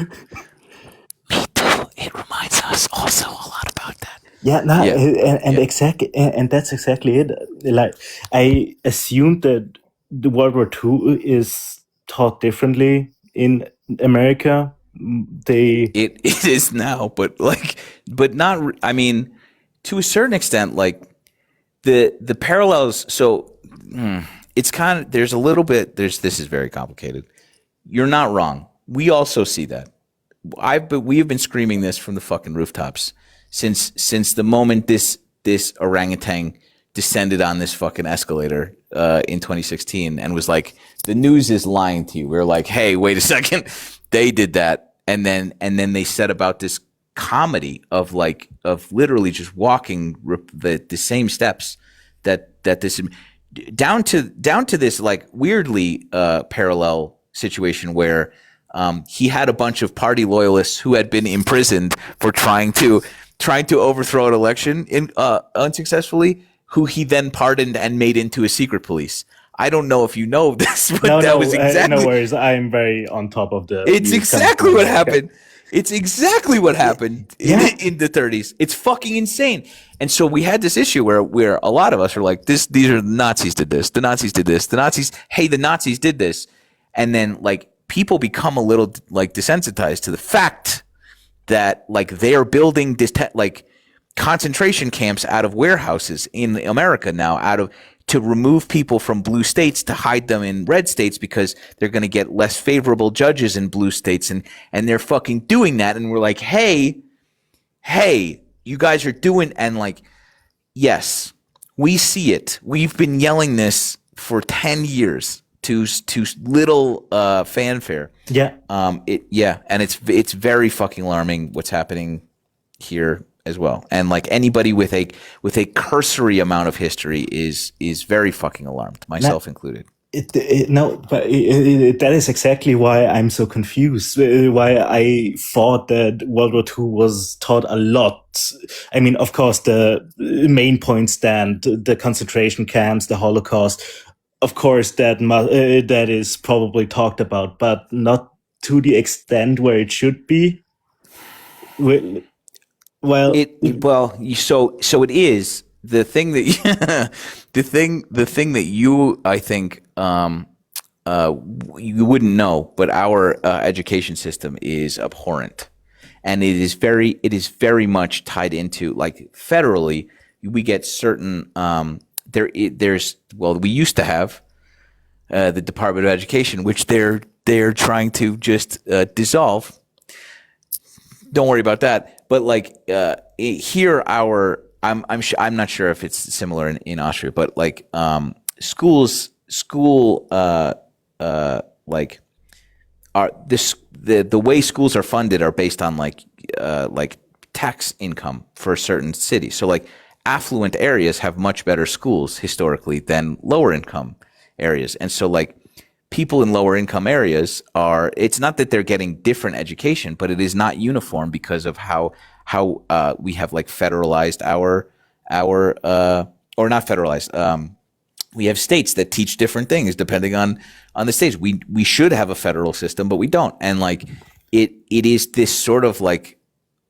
It reminds us also a lot about that.
Yeah, no, exactly, and that's exactly it. Like, I assumed that the World War II is taught differently in America.
It is now, but not. I mean, to a certain extent, like the parallels. So it's kind of there's a little bit. This is very complicated. You're not wrong. We also see that. We have been screaming this from the fucking rooftops since the moment this orangutan descended on this fucking escalator in 2016 and was like, the news is lying to you. We're like, hey, wait a second, they did that, and then they set about this comedy of literally just walking the same steps that this down to this like weirdly parallel situation where he had a bunch of party loyalists who had been imprisoned for trying to overthrow an election unsuccessfully, who he then pardoned and made into a secret police. I don't know if you know this, but was exactly.
No worries. I'm very on top of the.
It's exactly what happened. It's exactly what happened in the 30s. It's fucking insane. And so we had this issue where a lot of us are like, these are the Nazis did this. The Nazis did this. The Nazis did this. And then like people become a little like desensitized to the fact that like they are building like concentration camps out of warehouses in America now, to remove people from blue states to hide them in red states because they're going to get less favorable judges in blue states, and they're fucking doing that. And we're like, hey, you guys are doing, and like, yes, we see it. We've been yelling this for 10 years to little fanfare.
Yeah.
And it's very fucking alarming what's happening here as well. And like anybody with a cursory amount of history is very fucking alarmed, myself included.
That is exactly why I'm so confused. Why I thought that World War II was taught a lot. I mean, of course, the main points stand, the concentration camps, the Holocaust. Of course, that is probably talked about, but not to the extent where it should be. So it is the thing that the thing that you, I think, you wouldn't know, but our education system is abhorrent, and it is very much tied into, like, federally we get certain we used to have
the Department of Education, which they're trying to just dissolve. Don't worry about that. But like here, I'm not sure if it's similar in Austria, but like school like are this the way schools are funded are based on like tax income for certain cities. So like affluent areas have much better schools historically than lower income areas. And so like people in lower income areas it's not that they're getting different education, but it is not uniform because of how we have like federalized our or not federalized. We have states that teach different things depending on the states. We should have a federal system, but we don't. And like it is this sort of like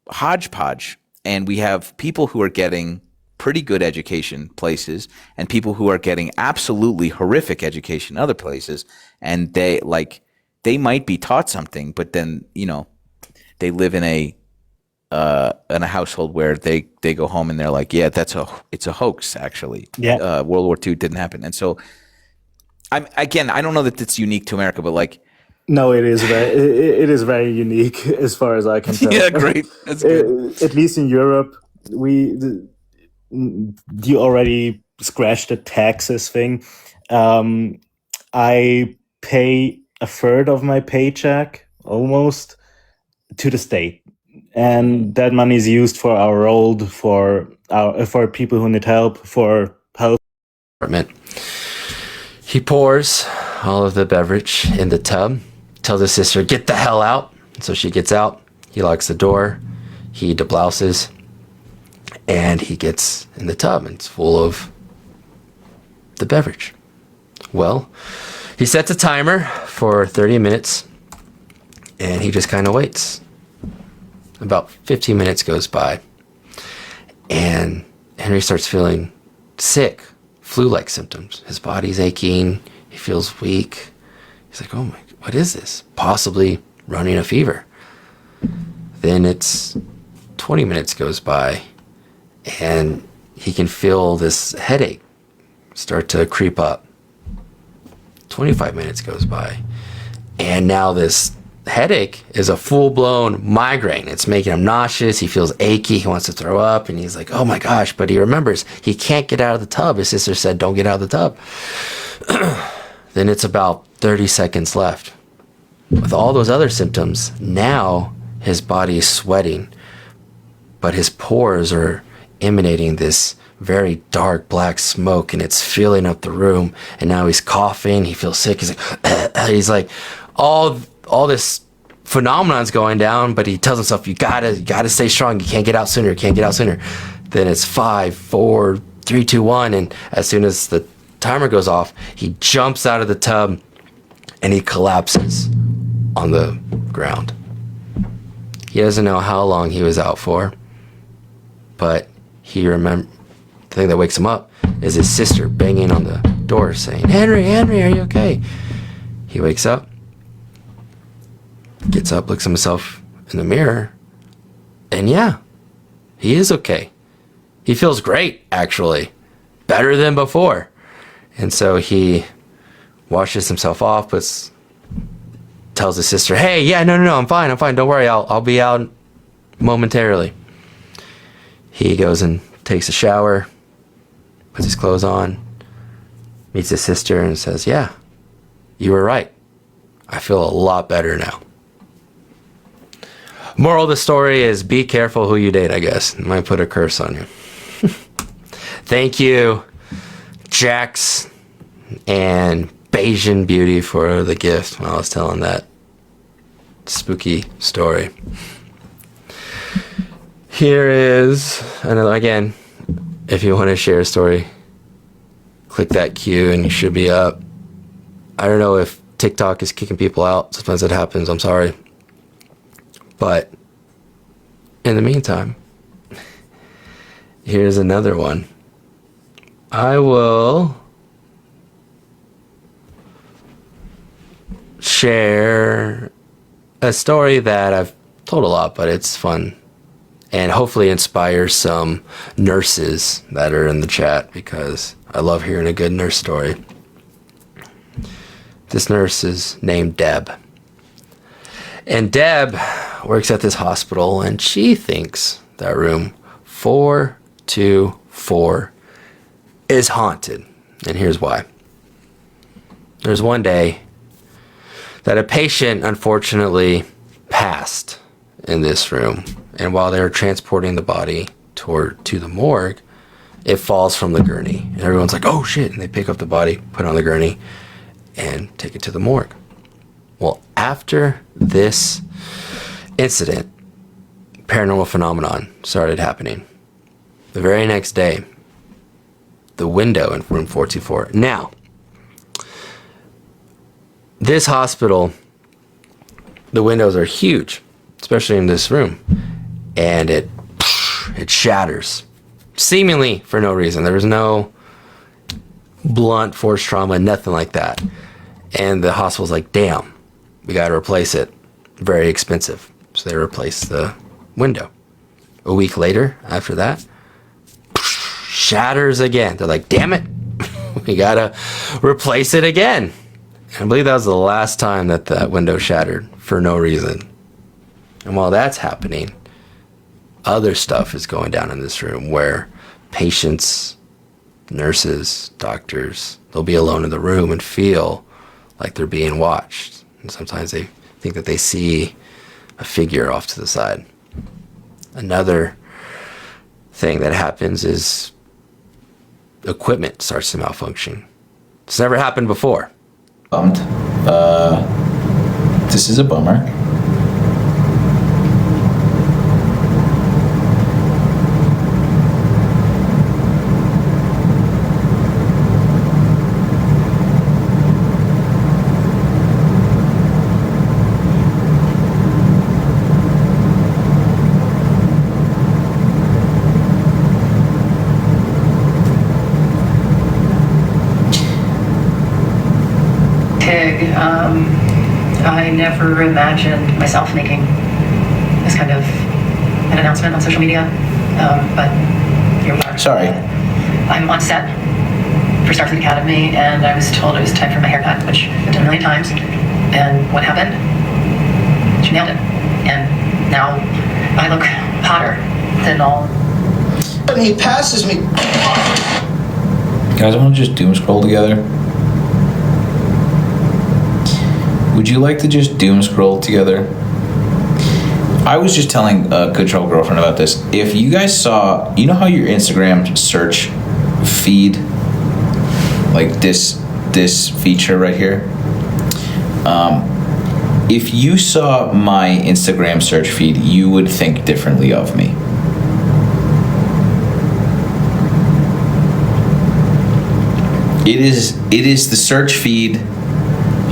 hodgepodge, and we have people who are getting pretty good education places and people who are getting absolutely horrific education other places, and they might be taught something, but then they live in a household where they go home and they're like, yeah, it's a hoax actually.
Yeah.
World War II didn't happen. And so I don't know that it's unique to America, but like
No, it is very unique as far as I can tell.
yeah, great. That's good.
At least in Europe, you already scratched the taxes thing. I pay a third of my paycheck almost to the state, and that money is used for our old, for people who need help, for health.
Apartment. He pours all of the beverage in the tub, tells his sister, get the hell out. So she gets out. He locks the door. He deblouses. And he gets in the tub, and it's full of the beverage. Well, he sets a timer for 30 minutes, and he just kind of waits. About 15 minutes goes by, and Henry starts feeling sick, flu-like symptoms. His body's aching. He feels weak. He's like, oh my, what is this? Possibly running a fever. Then it's 20 minutes goes by, and he can feel this headache start to creep up. 25 minutes goes by, and now this headache is a full-blown migraine. It's making him nauseous. He feels achy. He wants to throw up, and he's like, oh my gosh, but he remembers he can't get out of the tub. His sister said, don't get out of the tub. Then it's about 30 seconds left. With all those other symptoms, now his body is sweating, but his pores are emanating this very dark black smoke, and it's filling up the room. And now he's coughing. He feels sick. He's like all this phenomenon's going down, but he tells himself, you gotta stay strong. You can't get out sooner. You can't get out sooner. Then it's 5, 4, 3, 2, 1, and as soon as the timer goes off, he jumps out of the tub and he collapses on the ground. He doesn't know how long he was out for, but the thing that wakes him up is his sister banging on the door saying, Henry, are you okay? He wakes up, gets up, looks at himself in the mirror, and yeah, he is okay. He feels great, actually. Better than before. And so he washes himself off, tells his sister, hey, yeah, no, I'm fine. Don't worry, I'll be out momentarily. He goes and takes a shower, puts his clothes on, meets his sister, and says, yeah, you were right. I feel a lot better now. Moral of the story is be careful who you date, I guess. It might put a curse on you. Thank you, Jax and Bayesian Beauty, for the gift when I was telling that spooky story. Here is another, again, if you want to share a story, click that Q and you should be up. I don't know if TikTok is kicking people out. Sometimes it happens, I'm sorry. But in the meantime, here's another one. I will share a story that I've told a lot, but it's fun and hopefully inspire some nurses that are in the chat, because I love hearing a good nurse story. This nurse is named Deb. And Deb works at this hospital, and she thinks that room 424 is haunted. And here's why. There's one day that a patient unfortunately passed in this room. And while they were transporting the body to the morgue, it falls from the gurney. And everyone's like, oh shit. And they pick up the body, put it on the gurney, and take it to the morgue. Well, after this incident, paranormal phenomenon started happening. The very next day, the window in room 424. Now, this hospital, the windows are huge, especially in this room, and it shatters, seemingly for no reason. There was no blunt force trauma, nothing like that. And the hospital's like, damn, we got to replace it. Very expensive. So they replaced the window. A week later, after that, shatters again. They're like, damn it, we got to replace it again. I believe that was the last time that that window shattered for no reason. And while that's happening, other stuff is going down in this room where patients, nurses, doctors, they'll be alone in the room and feel like they're being watched. And sometimes they think that they see a figure off to the side. Another thing that happens is equipment starts to malfunction. It's never happened before.
Bummed. This is a bummer.
I never imagined myself making this kind of an announcement on social media, but here we are.
Sorry.
I'm on set for Starfleet Academy, and I was told it was time for my haircut, which I've done a million times. And what happened? She nailed it. And now I look hotter than all.
And he passes me.
Guys, want to just doom scroll together? Would you like to just doom scroll together? I was just telling a good trouble girlfriend about this. If you guys saw, you know how your Instagram search feed, like this feature right here? If you saw my Instagram search feed, you would think differently of me. It is the search feed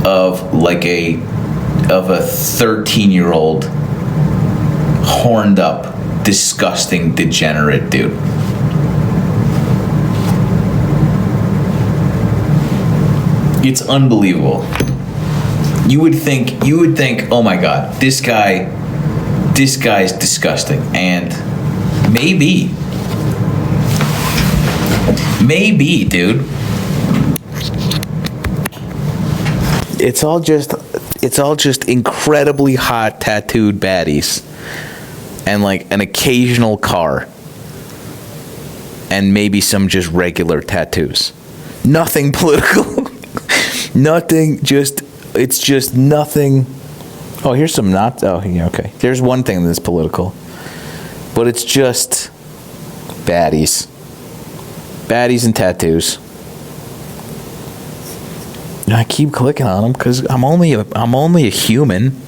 of like a 13-year-old horned up, disgusting, degenerate dude. It's unbelievable. You would think, oh my God, this guy's disgusting. And maybe, dude. It's all just incredibly hot tattooed baddies and like an occasional car and maybe some just regular tattoos. Nothing political. Nothing, it's just nothing. Oh, here's some not, oh, yeah, okay. There's one thing that's political, but it's just baddies. Baddies and tattoos. I keep clicking on them because I'm only a human.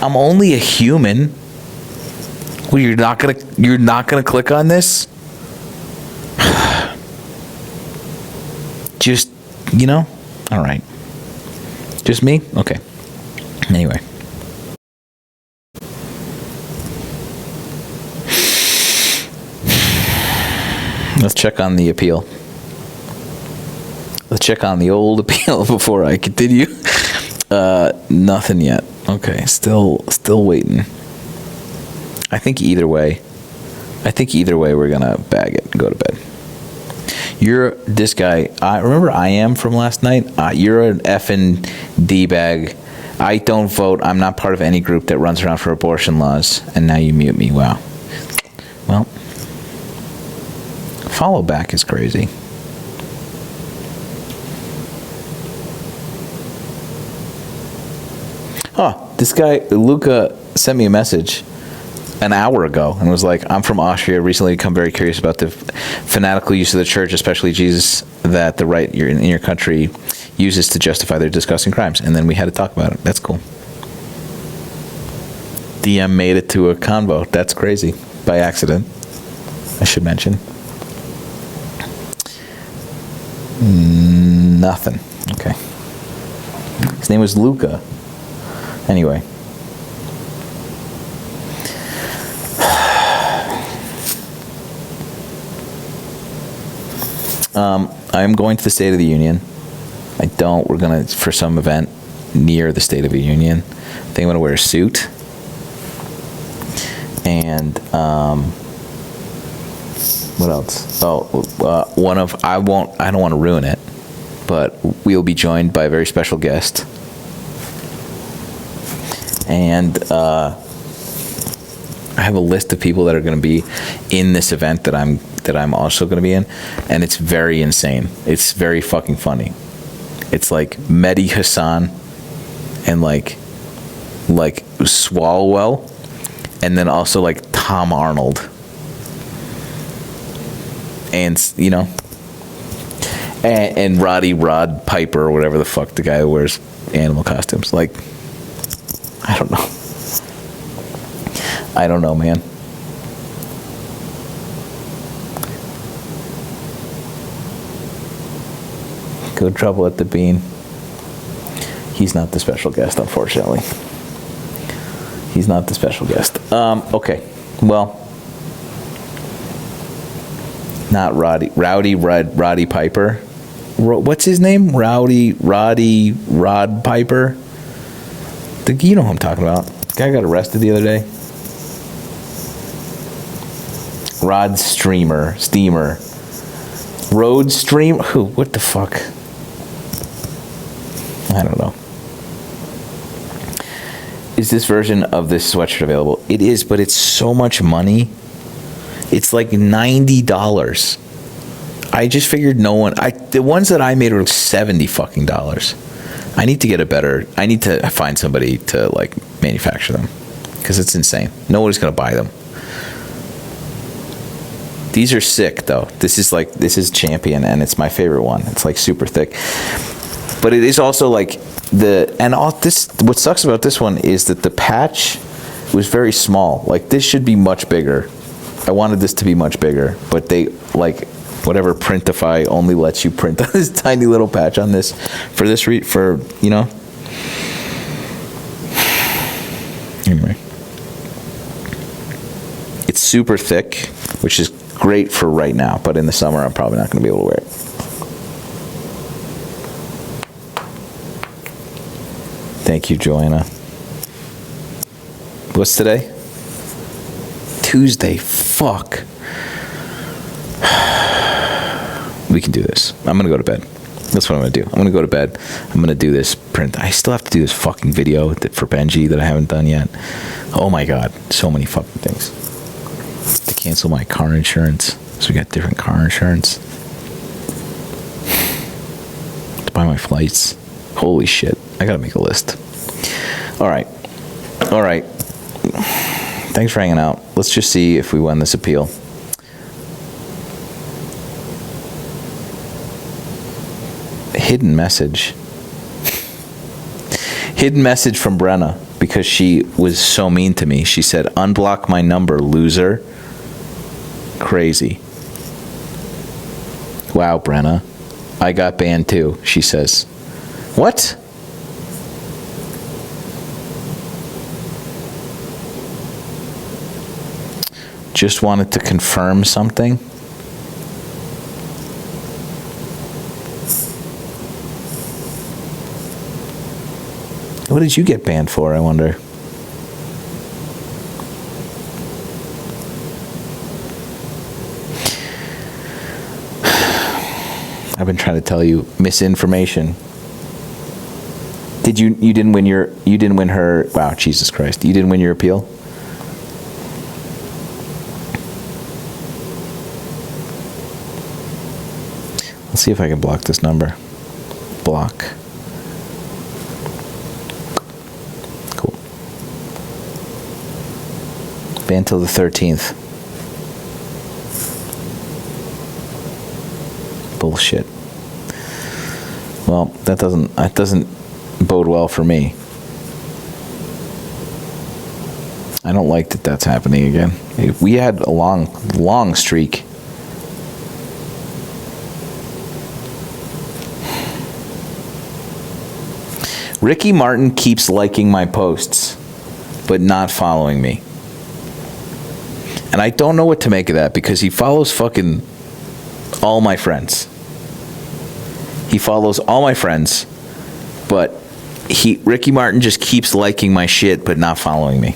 I'm only a human. Well, you're not gonna click on this? Just, all right. Just me? Okay. Anyway. Let's check on the appeal. Let's check on the old appeal before I continue. Nothing yet. Okay, still waiting. I think either way we're gonna bag it and go to bed. You're this guy. I remember I am from last night. You're an effing D-bag. I don't vote. I'm not part of any group that runs around for abortion laws. And now you mute me. Wow. Well, follow back is crazy. Oh, this guy, Luca, sent me a message an hour ago and was like, I'm from Austria, recently become very curious about the fanatical use of the church, especially Jesus, that the right in your country uses to justify their disgusting crimes. And then we had to talk about it. That's cool. DM made it to a convo. That's crazy. By accident, I should mention. Nothing. Okay. His name was Luca. Anyway. I'm going to the State of the Union. We're going to, for some event near the State of the Union. I think I'm going to wear a suit. And, what else? Oh, I don't want to ruin it, but we'll be joined by a very special guest. And, I have a list of people that are going to be in this event that I'm also going to be in, and it's very insane. It's very fucking funny. It's like Mehdi Hassan and like Swalwell, and then also like Tom Arnold, and you know, and Rod Piper or whatever the fuck, the guy who wears animal costumes. Like, I don't know, man. Good trouble at the Bean. He's not the special guest, unfortunately. He's not the special guest. Okay. Well, not Roddy Piper. What's his name? Rod Piper. You know who I'm talking about. Guy got arrested the other day. Rod Steamer. Road Stream. Who? What the fuck? I don't know. Is this version of this sweatshirt available? It is, but it's so much money. It's like $90. I just figured the ones that I made were $70 fucking dollars. I need to find somebody to like manufacture them, because it's insane. Nobody's gonna buy them. These are sick though. This is Champion, and it's my favorite one. It's like super thick. But it is also like what sucks about this one is that the patch was very small. Like, this should be much bigger. I wanted this to be much bigger, but they, like, whatever Printify only lets you print on this tiny little patch on this for you know. Anyway. It's super thick, which is great for right now, but in the summer I'm probably not going to be able to wear it. Thank you, Joanna. What's today? Tuesday. Fuck. We can do this. I'm going to go to bed. That's what I'm going to do. I'm going to go to bed. I'm going to do this print. I still have to do this fucking video for Benji that I haven't done yet. Oh my God. So many fucking things. To cancel my car insurance. So we got different car insurance. To buy my flights. Holy shit. I got to make a list. All right. Thanks for hanging out. Let's just see if we win this appeal. Hidden message from Brenna, because she was so mean to me. She said, unblock my number, loser. Crazy. Wow, Brenna. I got banned too, she says. What? Just wanted to confirm something. What did you get banned for, I wonder? been trying to tell you misinformation. You didn't win her, wow, Jesus Christ. You didn't win your appeal? Let's see if I can block this number. Block. Cool. Ban till the 13th. Bullshit. Well, that doesn't bode well for me. I don't like that that's happening again. We had a long streak. Ricky Martin keeps liking my posts, but not following me. And I don't know what to make of that because he follows fucking all my friends. He follows all my friends, but Ricky Martin just keeps liking my shit, but not following me.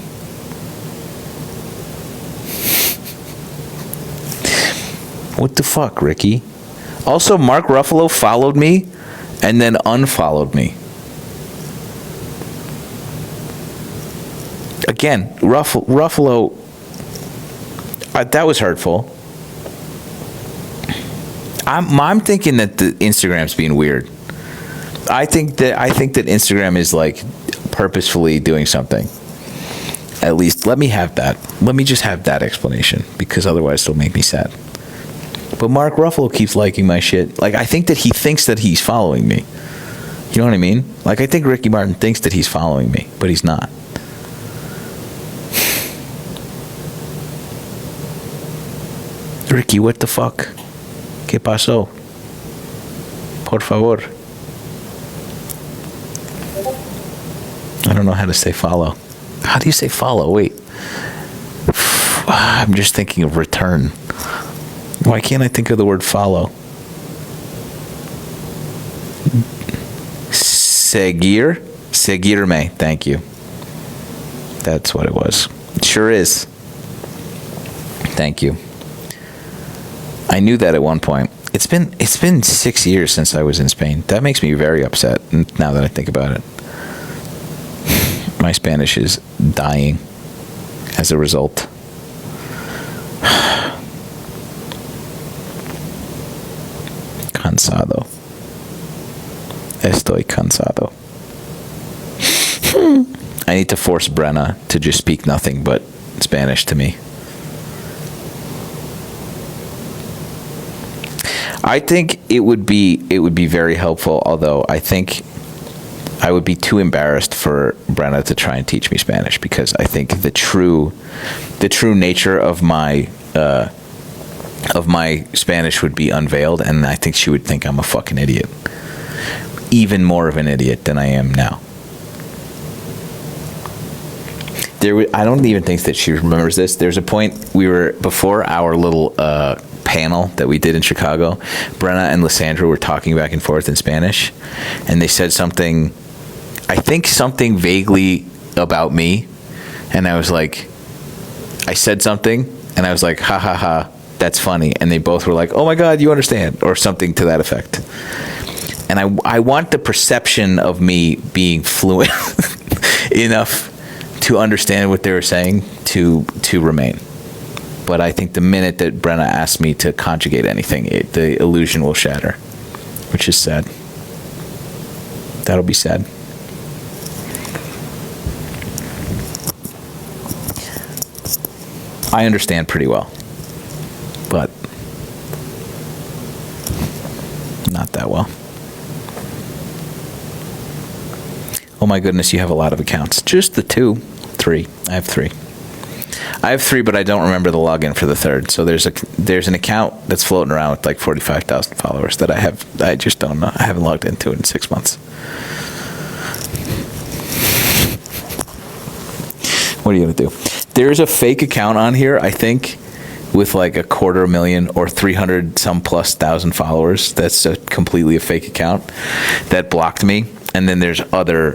What the fuck, Ricky? Also, Mark Ruffalo followed me and then unfollowed me. Again, Ruffalo, that was hurtful. I'm thinking that the Instagram's being weird. I think that Instagram is like purposefully doing something. At least let me have that. Let me just have that explanation because otherwise it'll make me sad. But Mark Ruffalo keeps liking my shit. Like I think that he thinks that he's following me. You know what I mean? Like I think Ricky Martin thinks that he's following me, but he's not. Ricky, what the fuck? ¿Qué pasó? Por favor. I don't know how to say follow. How do you say follow? Wait. I'm just thinking of return. Why can't I think of the word follow? Seguir? Seguirme. Thank you. That's what it was. It sure is. Thank you. I knew that at one point. It's been 6 years since I was in Spain. That makes me very upset now that I think about it. My Spanish is dying as a result. Cansado. Estoy cansado. I need to force Brenna to just speak nothing but Spanish to me. I think it would be very helpful, although I think I would be too embarrassed for Brenna to try and teach me Spanish because I think the true nature of my Spanish would be unveiled, and I think she would think I'm a fucking idiot. Even more of an idiot than I am now. I don't even think that she remembers this. There's a point before our little panel that we did in Chicago, Brenna and Lysandra were talking back and forth in Spanish, and they said something, I think something vaguely about me, and I was like, I said something, and I was like, ha ha ha, that's funny, and they both were like, oh my God, you understand, or something to that effect. And I want the perception of me being fluent enough to understand what they were saying to remain. But I think the minute that Brenna asks me to conjugate anything, the illusion will shatter, which is sad. That'll be sad. I understand pretty well, but not that well. Oh my goodness, you have a lot of accounts. Just the 3. I have 3. I have 3, but I don't remember the login for the 3rd. So there's an account that's floating around with like 45,000 followers that I just don't know. I haven't logged into it in 6 months. What are you gonna do? There's a fake account on here, I think, with like 250,000 or 300 some plus thousand followers. That's completely a fake account that blocked me. And then there's other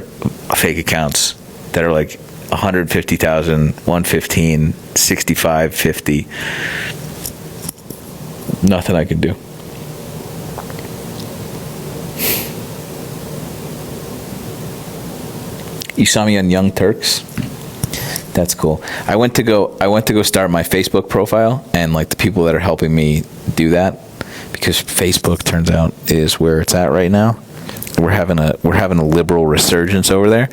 fake accounts that are like 150,000, 115, 65, 50. Nothing I can do. You saw me on Young Turks? That's cool. I went to go start my Facebook profile, and like the people that are helping me do that, because Facebook turns out is where it's at right now. We're having a liberal resurgence over there.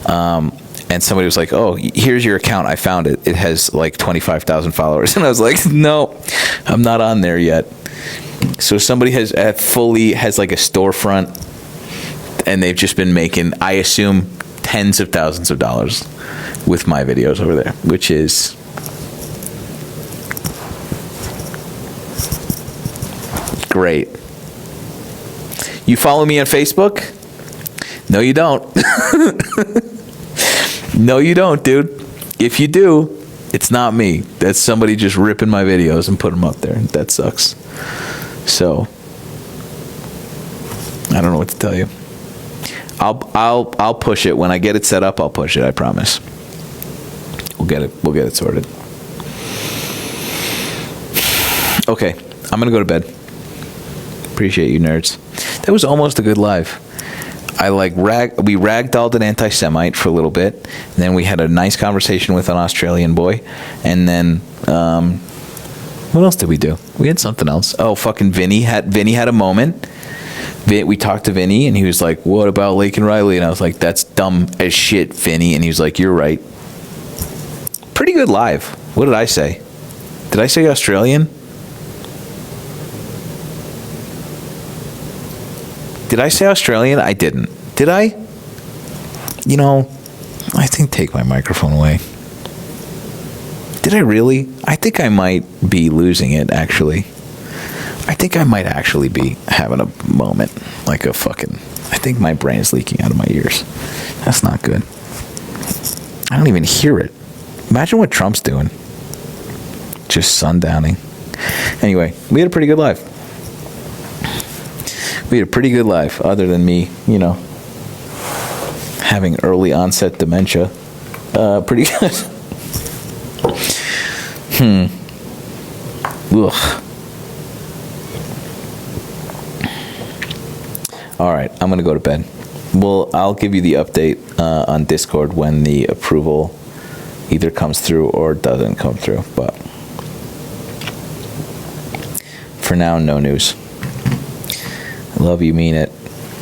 And somebody was like, "Oh, here's your account. I found it. It has like 25,000 followers." And I was like, "No, I'm not on there yet." So somebody has like a storefront, and they've just been making, I assume, tens of thousands of dollars with my videos over there, which is great. You follow me on Facebook? No, you don't. No, you don't, dude. If you do, it's not me. That's somebody just ripping my videos and put them up there. That sucks. So, I don't know what to tell you. I'll push it when I get it set up. I'll push it. I promise. We'll get it sorted. Okay, I'm gonna go to bed. Appreciate you, nerds. That was almost a good live. We ragdolled an anti-Semite for a little bit, and then we had a nice conversation with an Australian boy, and then what else did we do? We had something else. Oh, fucking Vinny had a moment. We talked to Vinny, and he was like, "What about Lake and Riley?" And I was like, "That's dumb as shit, Vinny." And he was like, "You're right." Pretty good live. What did I say? Did I say Australian? Did I say Australian? I didn't. Did I? You know, I think take my microphone away. Did I really? I think I might be losing it, actually. I think I might actually be having a moment. Like a fucking... I think my brain is leaking out of my ears. That's not good. I don't even hear it. Imagine what Trump's doing. Just sundowning. Anyway, we had a pretty good life. We had a pretty good life, other than me, you know, having early onset dementia. Pretty good. Ugh. All right, I'm gonna go to bed. Well, I'll give you the update on Discord when the approval either comes through or doesn't come through. But for now, no news. I love you, mean it.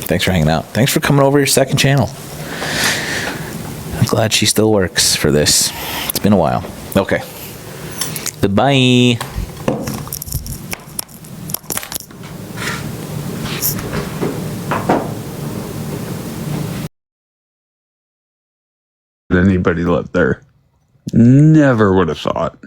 Thanks for hanging out. Thanks for coming over your second channel. I'm glad she still works for this. It's been a while. Okay. Goodbye.
Anybody lived there. Never would have thought.